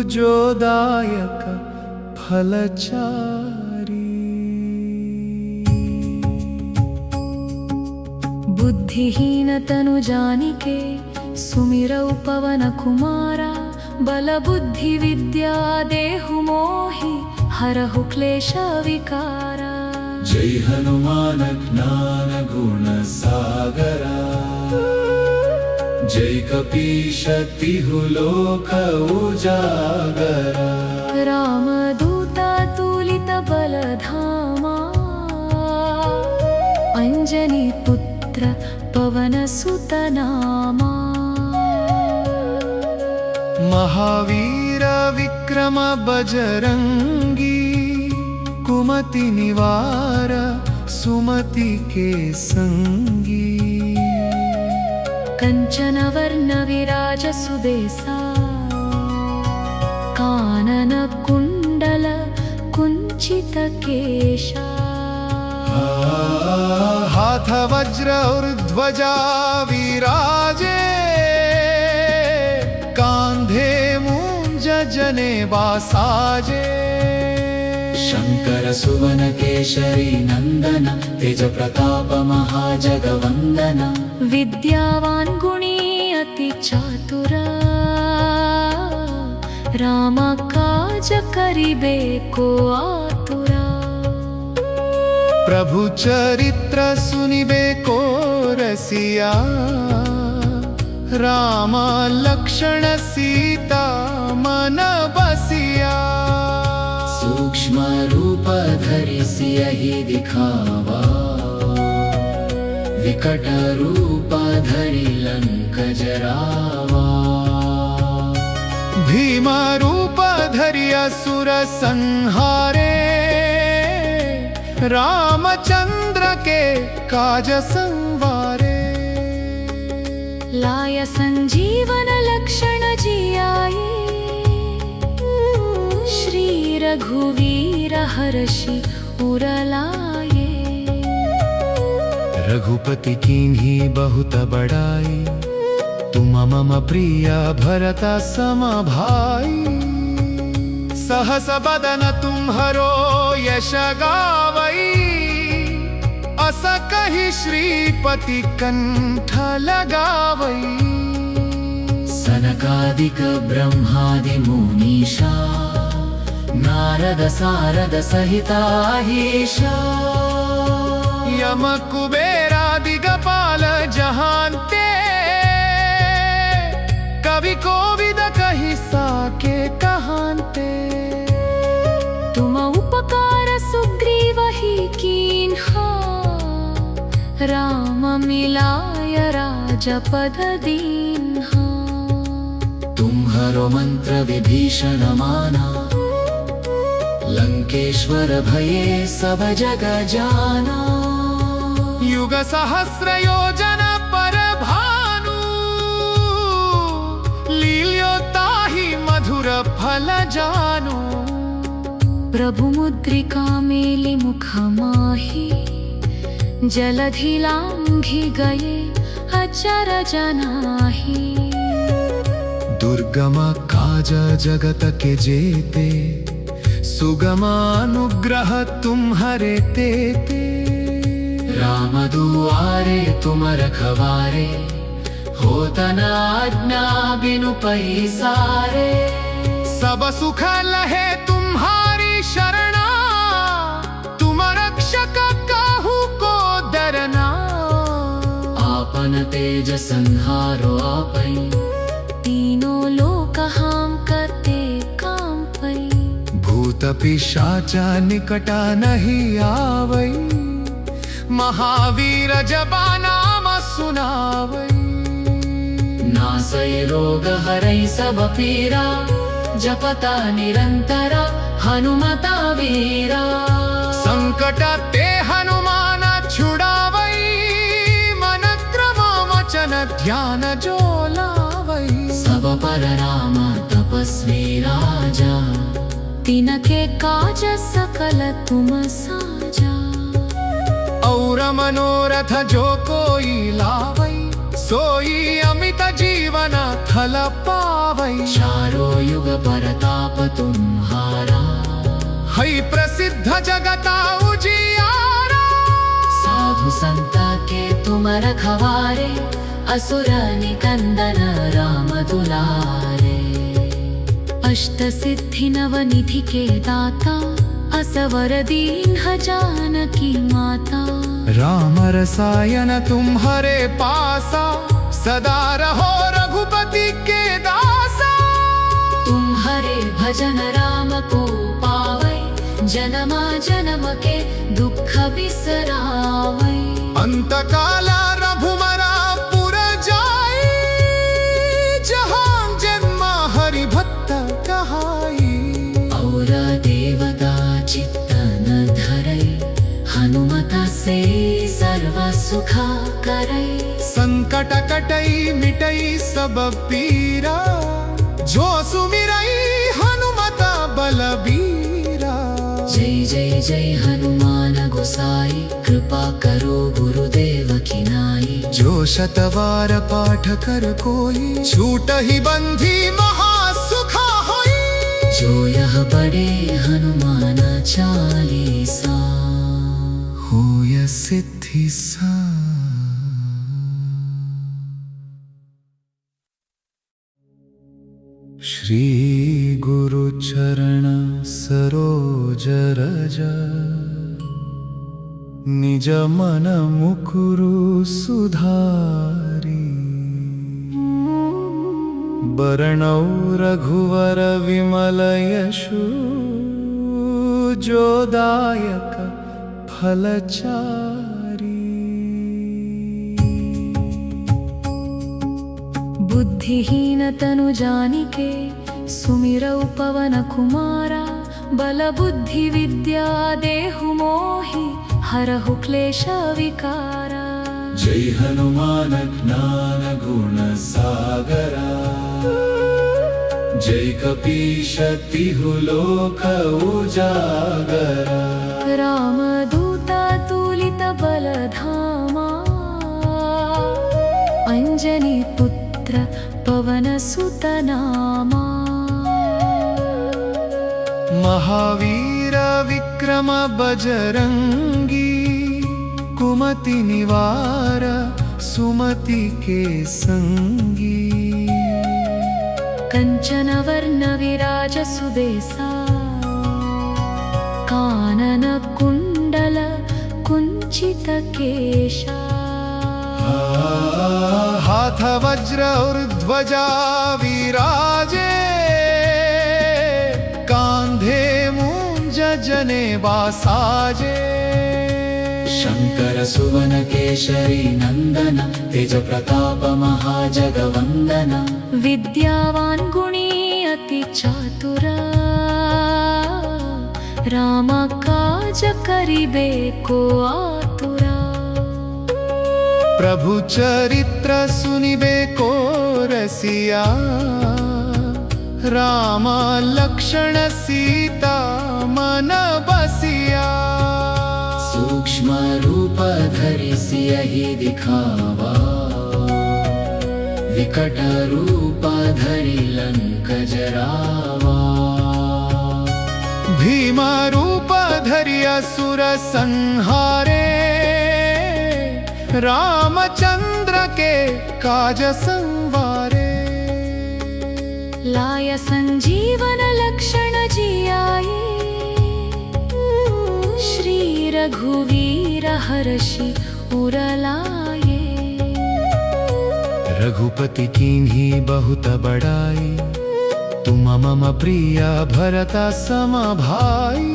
जो दायक फलचारी। बुद्धिहीन तनु जानिके, सुमिरौ पवन कुमारा। बल बुद्धि विद्या देहु मोहि, हरहु क्लेश विकारा। जय हनुमान ज्ञान गुण सागरा, जय कपीश तिहु लोक उजागरा। रामदूता तुलित बलधामा, अंजनी पुत्र पवन सुत नामा। महावीर विक्रम बजरंगी, कुमति निवार सुमति के संगी। कंचन वर्ण विराज सुबेसा, कानन कुंडल कुंचित केशा। हाथ वज्र और ध्वजा विराजे, कांधे मूंज जनेऊ साजे। शंकर सुवन केशरी नंदन, तेज प्रताप महाजगवंदन। विद्यावान गुणी अति चातुरा, राम काज करिबे को आतुरा। प्रभु चरित्र सुनिबे को रसिया, राम लक्ष्मण सीता मन बसिया। सूक्ष्म रूप धरि सियहि दिखावा, विकट रूप धरि लंक जरावा। भीम रूप धरि असुर संहारे, रामचंद्र के काज संवारे। लाय संजीवन लक्षण जियाए, श्री रघुवीर हर्षि उर लाए। रघुपति कीन्ही बहुत बड़ाई, तुम मम प्रिय भरत सम भाई। सहस बदन तुम्हरो यश गावई, अस कहि श्रीपति कंठ लगावई। सनकादिक ब्रह्मादि मुनीषा, नारद सारद सहिताहीशा। यम कुबेरादि गपाल जहांते, कवि कोविद कहि साके कहांते। तुम उपकार सुग्रीव ही कीन्हा, राम मिलाय राजपद दीन्हा। तुम्हरो मंत्र विभीषण माना, लंकेश्वर भये सब जग जाना। युग सहस्र योजन पर भानु, लील्यो ताहि मधुर फल जानु। प्रभु मुद्रिका मेलि मुख माहि, जलधि लांघि गए अचर जनाहि। दुर्गम काज जगत के जेते, सुगम अनुग्रह तुम्हरे तेते। राम दुआरे तुम रखवारे, होत न आज्ञा बिनु पैसारे। सब सुख लहे तुम्हारी शरणा, तुम ज्ञान तेज संहारो आपै, तीनों लोक हाम करते काम पै। भूत पिशाच निकटा नहीं आवै, महावीर जबा नाम सुनावै। नासै रोग हरै सब पीरा, जपता निरंतरा हनुमता वीरा। संकट ते हनुमान छुड़ावै, मन क्रम वचन ध्यान जो लावै। सब पर राम तपस्वी राजा, तिनके काज सकल तुम साजा। और मनोरथ जो कोई लावै, सोई अमित जीवन फल पावै। चारों युग परताप तुम्हारा, है प्रसिद्ध जगता उजियारा। साधु संत के तुम रखवारे, असुर निकंदन राम दुलारे। अष्ट सिद्धि नवनिधि के दाता, असवर दीन्ह जानकी माता। राम रसायन तुम्हारे पासा, सदा रहो रघुपति के दासा। तुम्हारे भजन राम को पावै, जन्म जन्म के दुख बिसरावै। अंत काल रघुमरा पुर जाई, जहाँ जन्म हरि भक्त कहाई। और देवता चित्त न धरै, हनुमत से सर्व सुख करै। संकट कटै मिटै सब पीरा, जो सुमिरै हनुमत बलबीरा। जय जय जय हनुमान गोसाई, कृपा करो गुरुदेव की नाई। जो शतवार पाठ कर कोई, छूटहि बंधी महासुख होई। जो यह पढ़े हनुमान चालीसा, होय सिद्धि सा। श्री गुरु चरण सरोज रज, निज मन मुकुरु सुधारी। बरनौ रघुवर विमल यशु, जो दायक फलचारी। बुद्धिहीन तनु जानिके, सुमिरौ पवन कुमारा। बल बुद्धि विद्या देहु मोहि, हरहु क्लेश विकारा। जय हनुमान ज्ञान गुण सागरा, जय कपीश तिहु लोक उजागरा। रामदूता तुलित बलधामा, अंजनी पुत्र पवन सुत नामा। महावीर विक्रम बजरंगी, कुमति निवार सुमति के संगी। कंचन वर्ण विराज सुबेसा, कानन कुंडल कुंचित केशा। हाथ वज्र और ध्वजा विराजे, कांधे मूंज जनेवा साजे। शंकर सुवन केशरी नंदन, तेज प्रताप महाजगवंदन। विद्यावान गुणी अति चातुर, राम काज करिबे को आतुरा। प्रभु चरित्र सुनिबे को रसिया, राम लक्ष्मण सीता मन बसिया। सूक्ष्म रूप धरि सियहि दिखावा, विकट रूप धरि लंक जरावा। भीम रूप धरि असुर संहारे, रामचंद्र के काज संवारे। लाय संजीवन लक्षण जियाए, श्री रघुवीर हर्षि उर लाए। रघुपति कीन्ही बहुत बड़ाई, तुम मम प्रिया भरत सम भाई।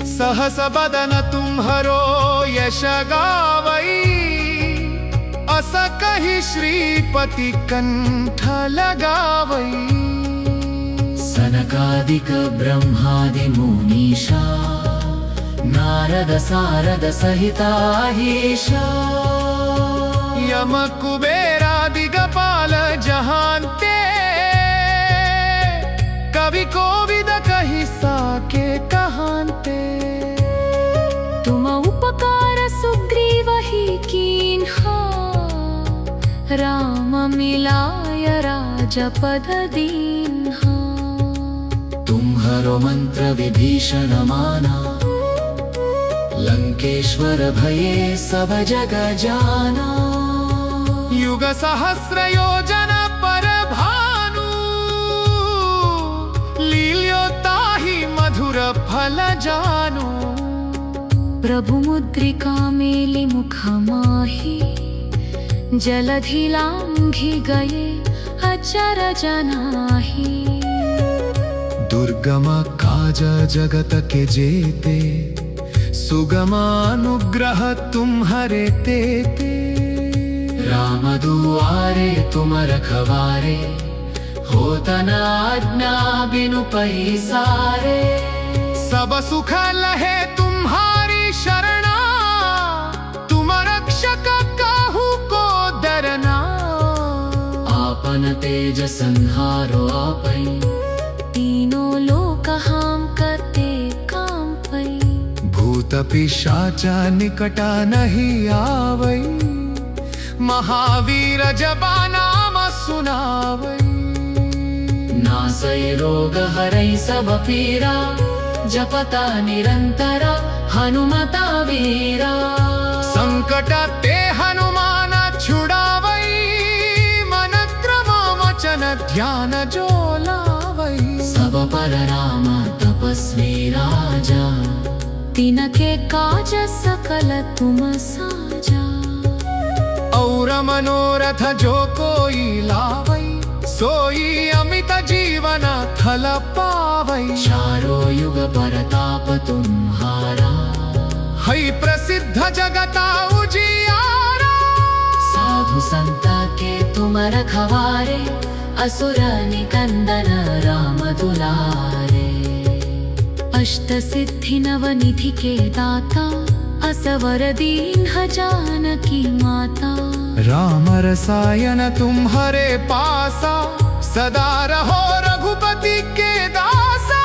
सहस बदन तुम्हरो यश गावई, अस कहि श्रीपति कंठ लगावई। सनकादिक ब्रह्मादि मुनीषा, नारद सारद सहिताहीशा। यम कुबेरादि दिगपाल जहांते, कवि कोविद कहि साके कहांते। तुम उपकार सुग्रीव ही कीन्हा, राम मिलाय राजपद दीन्हा। तुम्हरो मंत्र विभीषण माना, लंकेश्वर भये सब जग जाना। युग सहस्र योजन पर भानु, लील्योताहि मधुर फल जानु। प्रभु मुद्रिका मेलि मुख माहि, जलधि लांघि गए अचर जनाहि। दुर्गम काज जगत के जेते, सुगमानुग्रह तुम्हरे तेते। राम दुआरे तुम रखवारे, होत न आज्ञा बिनु पैसारे। सब सुख लहे तुम्हारी शरणा, तुम रक्षक काहू को डरना। आपन तेज संहारो आपै, तीनों लोक हाम करते काम पै। भूत पिशाच निकटा नहीं आवै, महावीर जबा नाम सुनावै। नासै रोग हरै सब पीरा, जपता निरंतरा हनुमता वीरा। संकट ते हनुमान छुड़ावै, मन क्रम वचन ध्यान जो लावै। सब पर राम तपस्वी राजा, तिनके काज सकल तुम साजा। और मनोरथ जो कोई लावै, सोई अमित जीवन फल पावै। चारों युग परताप तुम्हारा, है प्रसिद्ध जगता उजियारा। साधु संत के तुम रखवारे, असुर निकंदन राम दुलारे। अष्ट सिद्धि नवनिधि के दाता, असवर दीन्ह जानकी माता। राम रसायन तुम्हारे पासा, सदा रहो रघुपति के दासा।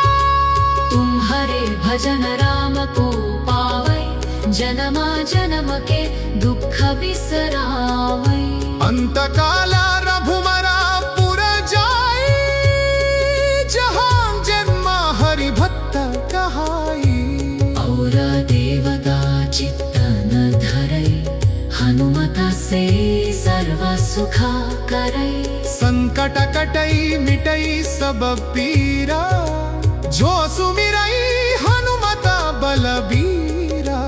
तुम्हारे भजन राम को पावै, जन्मा जन्म के दुख बिसरावै। अंत काल रघुमरा पुर जाई, जहाँ जन्म हरि भक्त कहाई। और देवता चित्त न धरै, हनुमत से सर्व सुखा करै। संकट कटई मिटई सब पीरा, जो सुमिरई हनुमत बलबीरा।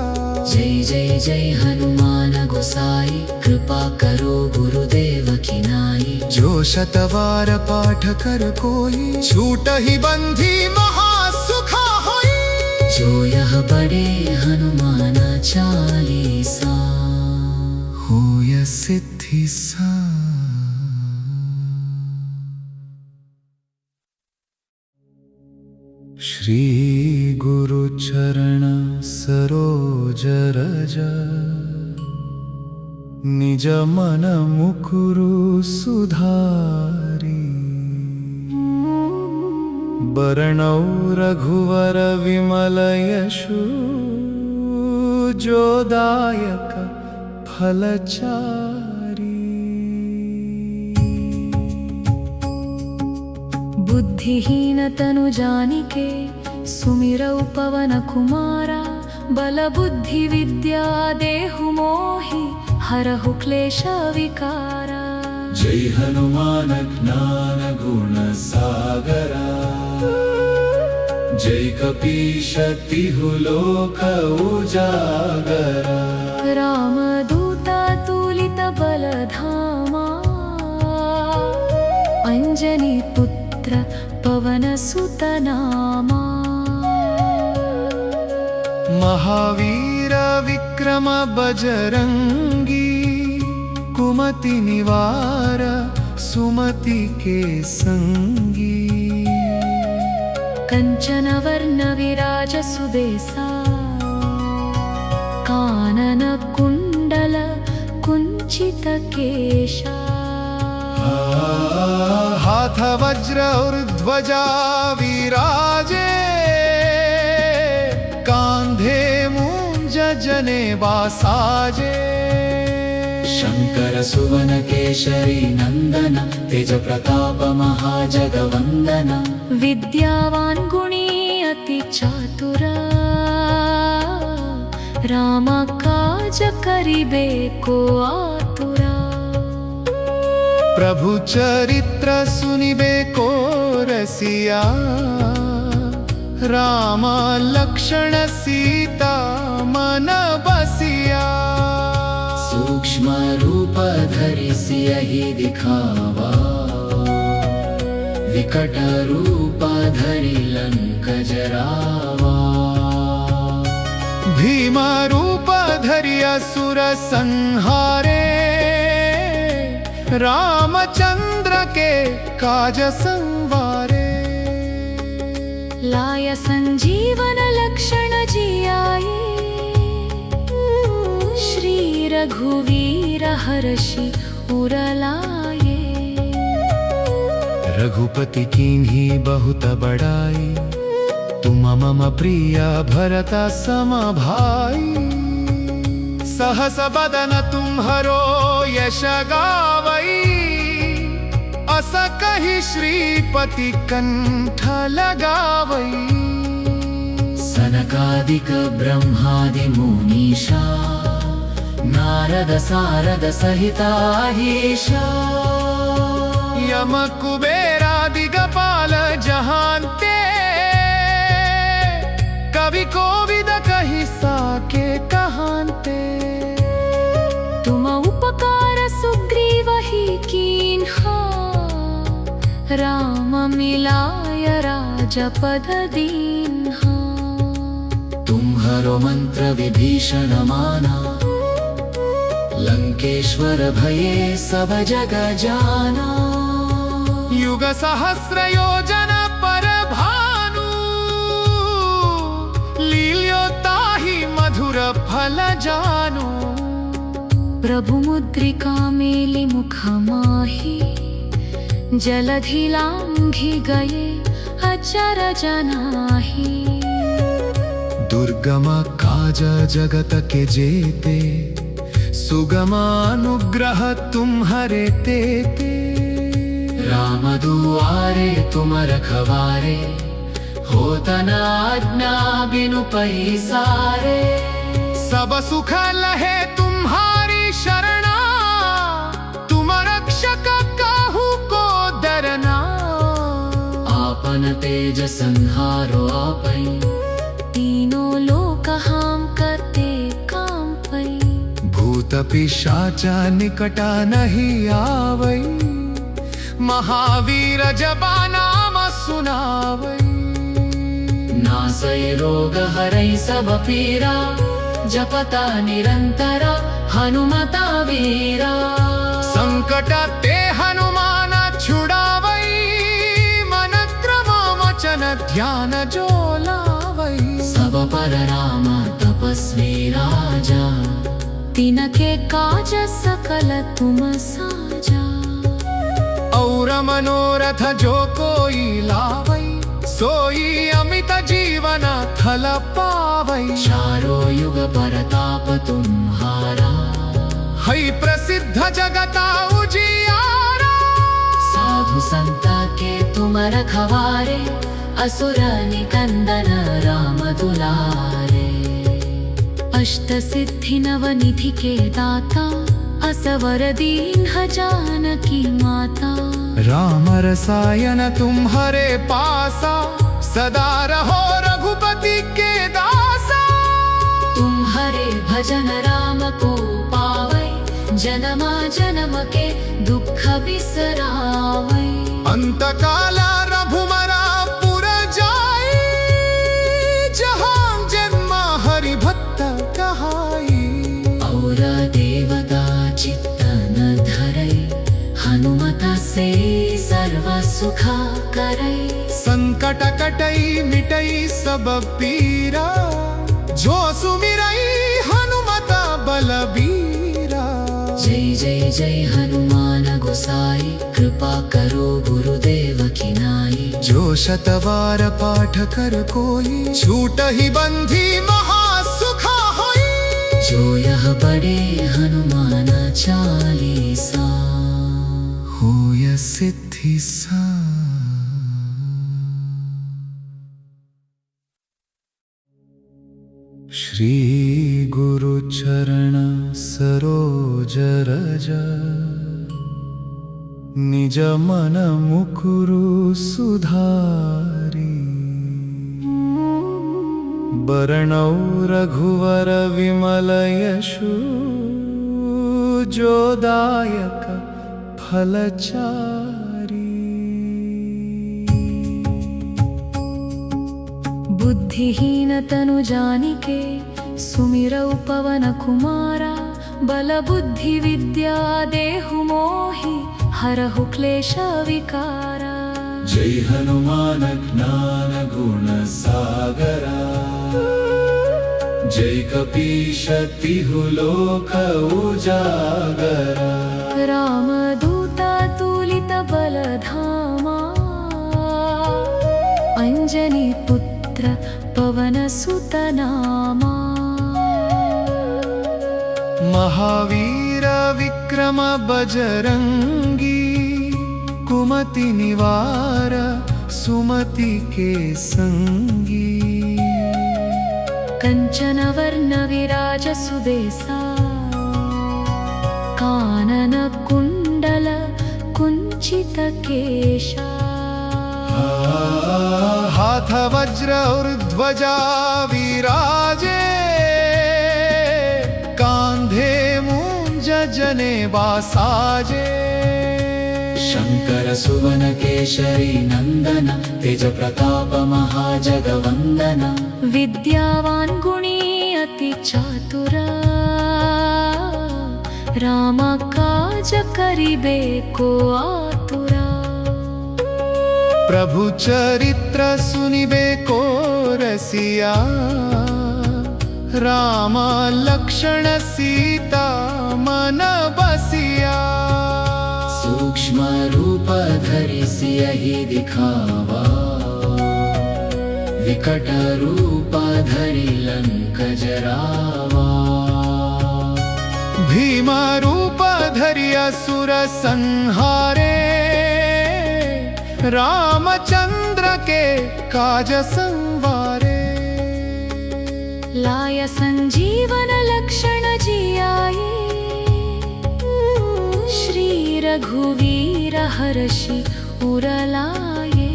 जय जय जय हनुमान गोसाई, कृपा करो गुरुदेव की नाई। जो शतवार पाठ कर कोई, छूटहि बंधी महासुखा होई। जो यह पढ़े हनुमान चालीसा, होय सिद्धि सा। श्री गुरु चरण सरोज रज, निज मन मुकुरु सुधारी। बरनौ रघुवर विमल यशु, जो दायक फलचारी। बुद्धिहीन तनु जानिके, सुमिरौ पवन कुमारा। बल बुद्धि विद्या देहु मोहि, हरहु क्लेश विकारा। जय हनुमान ज्ञान गुण सागरा, जय कपीश तिहु लोक उजागरा। रामदूत तुलित बल धामा, अंजनी पुत्र पवन सुत नामा। महावीर विक्रम बजरंगी कुमति निवार सुमति के संगी। कंचन वर्ण विराज सुबेसा कानन कुंडल कुंचित केशा। हाथ वज्र और ध्वजा विराजे कांधे मूंज जनेवा साजे। शंकर सुवन केशरी नंदन तेज प्रताप महाजगवंदन। विद्यावान गुणी अति चातुर राम काज करिबे को आतुरा। प्रभु चरित्र सुनिबे को रसिया राम लक्ष्मण सीता मन बसिया। सूक्ष्म रूप धरि सियहि दिखावा विकट रूप धरि लंक जरावा। भीम रूप धरि असुर संहारे रामचंद्र के काज संवारे। लाय संजीवन लक्षण जियाए श्री रघुवीर हर्षि उर लाए। रघुपति कीन्ही बहुत बड़ाई तुम मम प्रिय भरत सम भाई। सहस बदन तुम्हरो यश गावई अस कहि श्रीपति कंठ लगावई। सनकादिक ब्रह्मादि मुनीषा नारद सारद सहिताहीशा। यम कुबेरादि दिगपाल जहांते कवि कोविद कहि साके कहांते। तुम उपकार सुग्रीव ही कीन्हा राम मिलाय राजपद दीन्हा। तुम्हरो मंत्र विभीषण माना लंकेश्वर भये सब जग जाना। युग सहस्र योजन पर भानु लील्योताहि मधुर फल जानु। प्रभु मुद्रिका मेलि मुख माहि जलधि लांघि गए अचर जनाहि। दुर्गम काज जगत के जेते सुगमानुग्रह तुम्हरे तेते। राम दुआरे तुम रखवारे होत न आज्ञा बिनु पैसारे। सब सुख लहे तुम्हारी शरणा तुम रक्षक काहू को डरना। आपन तेज संहारो आपै तीनों लोक हम करते काम पै। भूत पिशाच निकटा नहीं आवै महावीर जबा नाम सुनावै। नासै रोग हरै सब पीरा जपता निरंतर हनुमता वीरा। संकट ते हनुमान छुड़ावै मन क्रम वचन ध्यान जो लावै। सब पर राम तपस्वी राजा तिनके काज सकल तुम साजा। और मनोरथ जो कोई लावै सोई अमित जीवन फल पावै। चारों युग परताप तुम्हारा है प्रसिद्ध जगता उजियारा। साधु संत के तुम रखवारे असुर निकंदन राम दुलारे। अष्ट सिद्धि नव निधि के दाता असवर दीन्ह जानकी माता। राम रसायन तुम्हारे पासा सदा रहो रघुपति के दासा। तुम्हारे भजन राम को पावै जनमा जन्म के दुख बिसरावै। अंत काला रघुमरा पुर जाई, जहां जन्मा हरि भक्त कहाई। और देवता चित्त न धरै, हनुमता से सर्व सुखा करै। संकट कटई मिटई सब पीरा, जो सुमिरई हनुमता बलबीरा। जय जय जय हनुमान गोसाई, कृपा करो गुरुदेव की नाई। जो शतवार पाठ कर कोई, छूटहि बंधी महासुखा होई। जो यह पढ़े हनुमान चालीसा, होय सिद्धि सा। श्री गुरु चरण सरोज रज, निज मन मुकुरु सुधारी। बरनौ रघुवर विमल यशु, जो दायक फलचारी। बुद्धिहीन तनु जानिके, सुमिरौ पवन कुमारा। बल बुद्धि विद्या देहु मोहि, हरहु क्लेश विकारा। जय हनुमान ज्ञान गुण सागरा, जय कपीश तिहु लोक उजागरा। रामदूता तुलित बलधामा, अंजनी पुत्र पवन सुत नामा। महावीर विक्रम बजरंगी, कुमति निवार सुमति के संगी। कंचन वर्ण विराज सुदेसा, कानन कुंडल कुंचित केशा। हाथ वज्र और ध्वजा विराजे, कांधे मूंज जनेऊ साजे। शंकर सुवन केशरी नंदन, तेज प्रताप महाजगवंदन। विद्यावान गुणी अति चातुरा, राम काज करिबे को आतुरा। प्रभु चरित्र सुनिबे को रसिया, राम लक्ष्मण सीता मन बसिया। सूक्ष्म रूप धरि सियहि दिखावा, विकट रूप धरि लंक जरावा। भीम रूप धरि असुर संहारे, रामचंद्र के काज संवारे। लाय संजीवन लक्षण जियाए, श्री रघुवीर हर्षि उर लाए।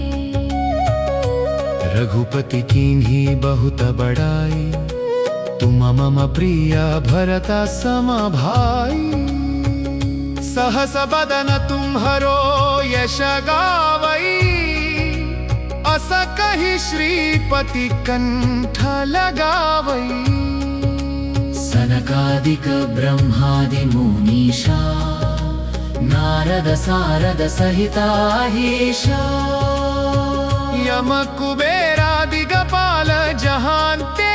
रघुपति कीन्ही बहुत बड़ाई, तुम मम प्रिय भरत सम भाई। सहस बदन तुम्हरो यश गावई, अस कहि श्रीपति कंठ लगावई। सनकादिक ब्रह्मादि मुनीषा, नारद सारद सहिताहीशा। यम कुबेरादि दिगपाल जहांते,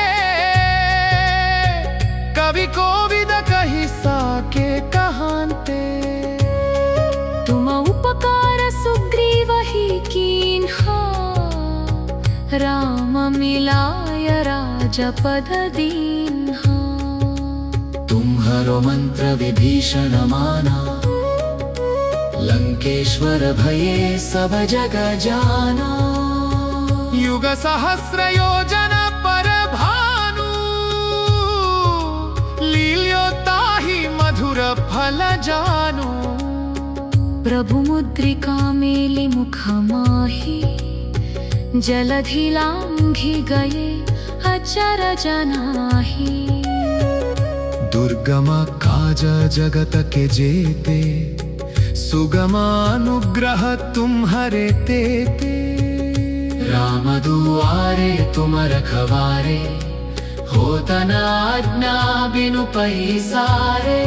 कवि कोविद कहि साके कहांते। तुम उपकार सुग्रीव ही कीन्हा, राम मिलाय राजपद दीन्हा। तुम्हरो मंत्र विभीषण माना, लंकेश्वर भये सब जग जाना। युग सहस्र योजन पर भानु, लील्यो ताहि मधुर फल जानु। प्रभु मुद्रिका मेलि मुख माहि, जलधि लांघि गए अचर जनाहि। दुर्गम काज जगत के जेते, सुगमानुग्रह तुम्हारे तेते। राम दुआरे तुम रखवारे, होता न आज्ञा बिनु पैसारे।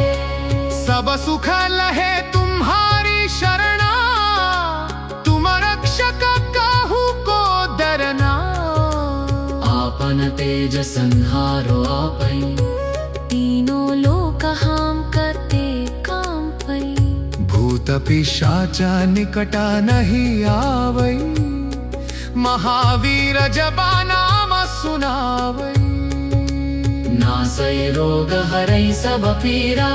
सब सुख लहे तुम्हारी शरणा, तुम रक्षक काहू को डरना। आपन तेज संहारो आपै, तीनों लोक हम करते काम पै। भूत पिशाचा निकटा नहीं आवै, महावीर जबा नाम सुनावै। नासै रोग हरै सब पीरा,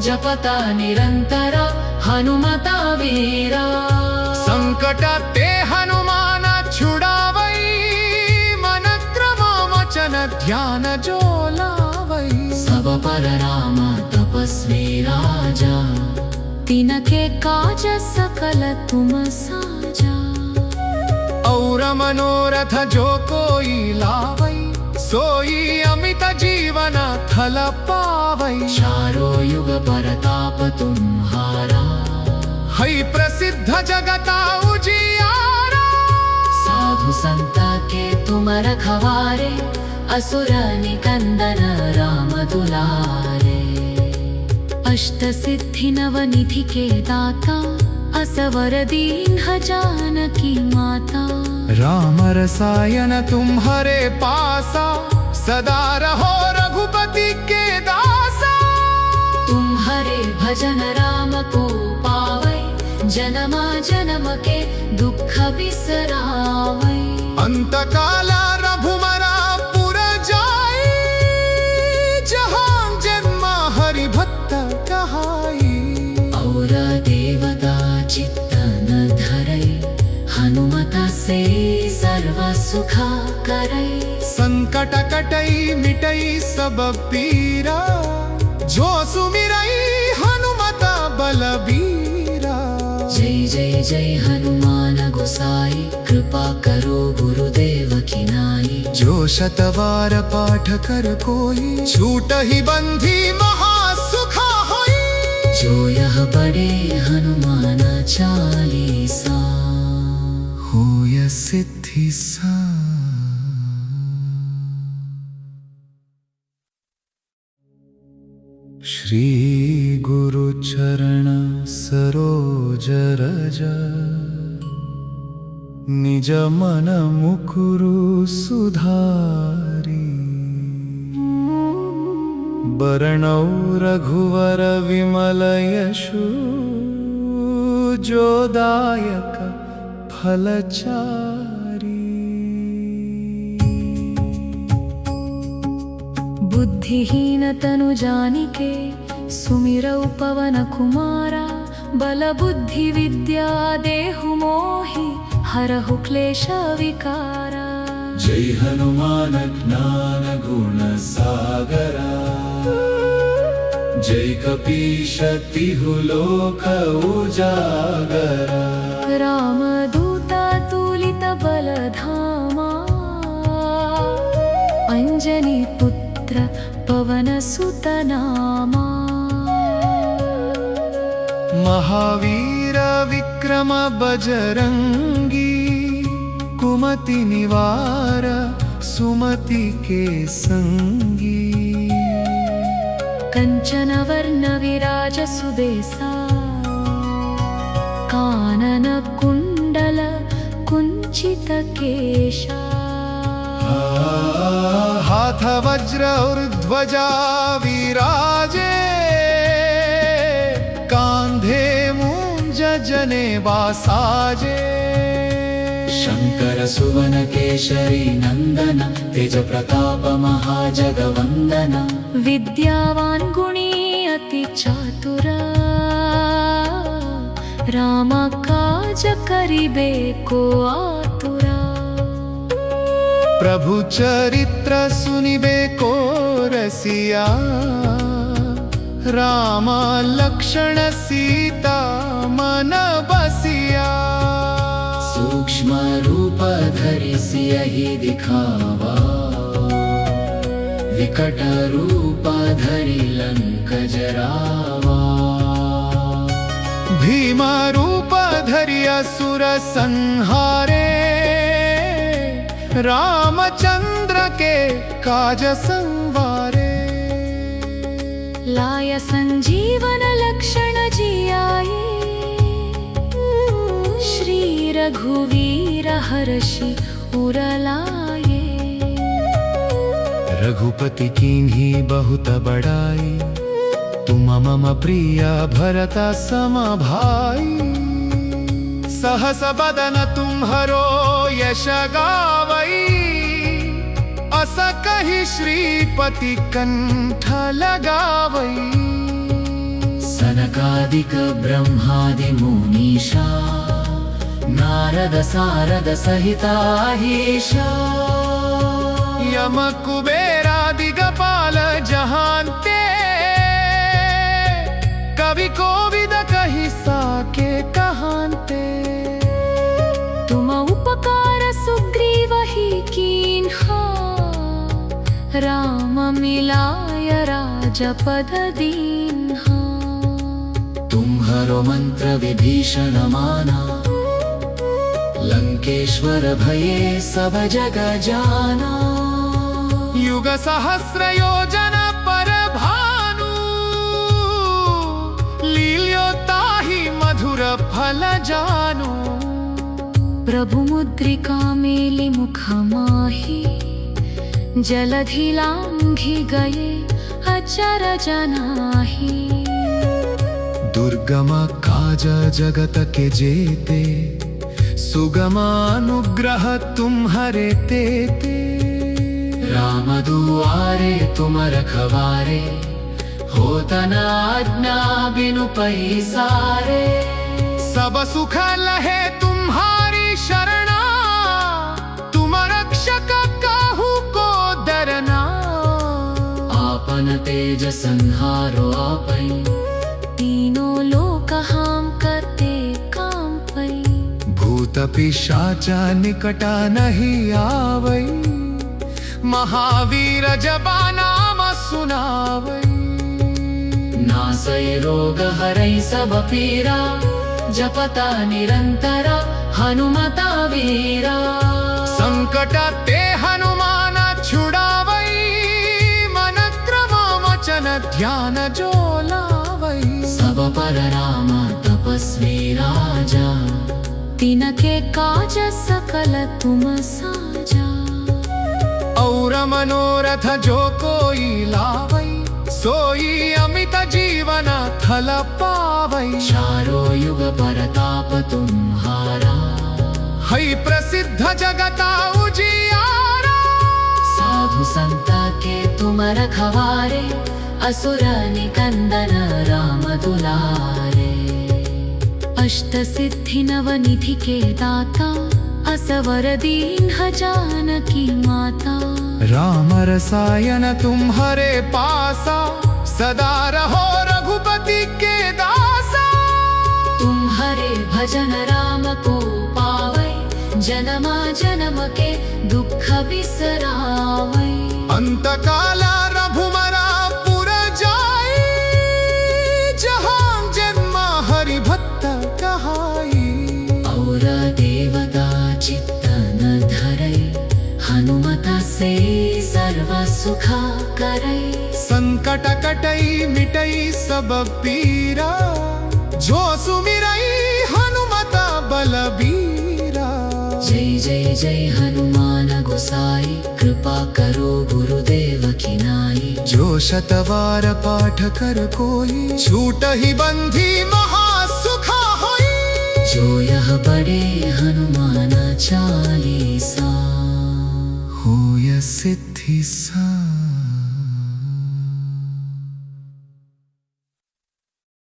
जपता निरंतर हनुमता वीरा। संकट ते हनुमान छुड़ावै, मन क्रम वचन ध्यान जो लावै। सब पर राम तपस्वी राजा, तिनके काज सकल तुम साजा। और मनोरथ जो कोई लावै, सोई अमित जीवन फल पावै। चारो युग परताप तुम्हारा, है प्रसिद्ध जगता उजियारा। साधु संत के तुम रखवारे, असुर निकंदन राम दुलारे। अष्ट सिद्धि नव निधि के दाता, असवर दीन जानकी माता। राम रसायन तुम्हारे पासा, सदा रहो रघुपति के दासा। तुम्हारे भजन राम को पावै, जन्म जन्म के दुख बिसरावै। अंत काल रघुमरा पुर जाई, जहाँ जन्म हरि भक्त कहाई। और देवता चित्त न धरै, हनुमता से सर्व सुख करै। संकट कटई मिटई सब पीरा, जो सुमिरई हनुमत बलबीरा। जय जय जय हनुमान गोसाई, कृपा करो गुरुदेव की नाई। जो शतवार पाठ कर कोई, छूटहि बंधी महासुखा होई। जो यह पढ़े हनुमान चालीसा, होय सिद्धि सा। श्री गुरु चरण सरोज रज, निज मन मुकुरु सुधारी। बरनौ रघुवर विमल यशु, जो दायक फलचारी। बुद्धिहीन तनु जानिके, सुमिरौ पवन कुमारा। बल बुद्धि विद्या देहु मोहि, हरहु क्लेश विकारा। जय हनुमान ज्ञान गुण सागरा, जय कपीश तिहु लोक उजागरा। रामदूत तुलित बलधामा, अंजनी पुत्र पवन सुत नामा। महावीर विक्रम बजरंगी, कुमति निवार सुमति के संगी। कंचन वर्ण विराज सुदेसा, कानन कुंडल कुंचित केशा। हाथ वज्र और ध्वजा विराजे, कांधे मूंज जनेऊ साजे। शंकर सुवन केशरी नंदन, तेज प्रताप महाजगवंदन। विद्यावान गुणी अति चातुर, राम काज करिबे को आतुरा। प्रभु चरित्र सुनिबे को रसिया, राम लक्ष्मण सीता मन बसिया। सूक्ष्म रूप धरि सियहि दिखावा, विकट रूप धरि लंक जरावा। भीम रूप धरि असुर संहारे, रामचंद्र के काज संवारे। लाय संजीवन लक्षण जियाए, श्री रघुवीर हर्षि उर लाए। रघुपति कीन्ही बहुत बड़ाई, तुम मम प्रिय भरत सम भाई। सहस बदन तुम्हरो यश गावई, अस कहि श्रीपति कंठ लगावई। सनकादिक ब्रह्मादि मुनीषा, नारद सारद सहिताहीशा। यम कुबेरादि दिगपाल जहांते, कवि कोविद कहि साके कहांते। तुम उपकार सुग्रीव ही कीन्हा, राम मिलाय राजपद दीन्हा। तुम्हरो मंत्र विभीषण माना, लंकेश्वर भये सब जग जाना। युग सहस्र योजन पर भानु, लील्योताहि मधुर फल जानु। प्रभु मुद्रिका मेलि मुख माहि, जलधि लांघि गए अचर जनाहि। दुर्गम काज जगत के जेते, सुगमानुग्रह तुम्हरे तेते। राम दुआरे तुम रखवारे, होत न आज्ञा बिनु पैसारे। सब सुख लहे तुम्हारी शरणा, तुम रक्षक काहू को डरना। आपन तेज संहारो आपै, तीनों लोक हाम करते काम पै। भूत पिशाच निकटा नहीं आवई, महावीर जबा नाम सुनावई। नासै रोग हरै सब पीरा, जपता निरंतरा हनुमता वीरा। संकट ते हनुमान छुड़ावई, मन क्रम वचन ध्यान जो लावई। सब पर राम तपस्वी राजा, तिनके काज सकल तुम साजा। और मनोरथ जो कोई लावई, सोई अमित जीवन फल पावई। चारों युग परताप तुम्हारा, है प्रसिद्ध जगता उजियारा। साधु संता के तुम रखवारे, असुर निकंदन राम दुलारे। अष्ट सिद्धि नव निधि के दाता, असवर दीन्ह जानकी माता। राम रसायन तुम्हारे पासा, सदा रहो रघुपति के दासा। तुम्हारे भजन राम को पावै, जन्मा जन्म के दुख बिसरावै। अंत काल रघुमरा पुर जाई, जहाँ जन्म हरि भक्त कहाई। और देवता चित्त न धरै, हनुमत से सर्व सुख करै। संकट कटई मिटई सब पीरा, जो सुमिरई हनुमत बलबीरा। जय जय जय हनुमान गोसाई, कृपा करो गुरुदेव की नाई। जो शतवार पाठ कर कोई, छूटहि बंधी महासुख होई। जो यह बड़े हनुमान चालीसा, होय सिद्धि सा।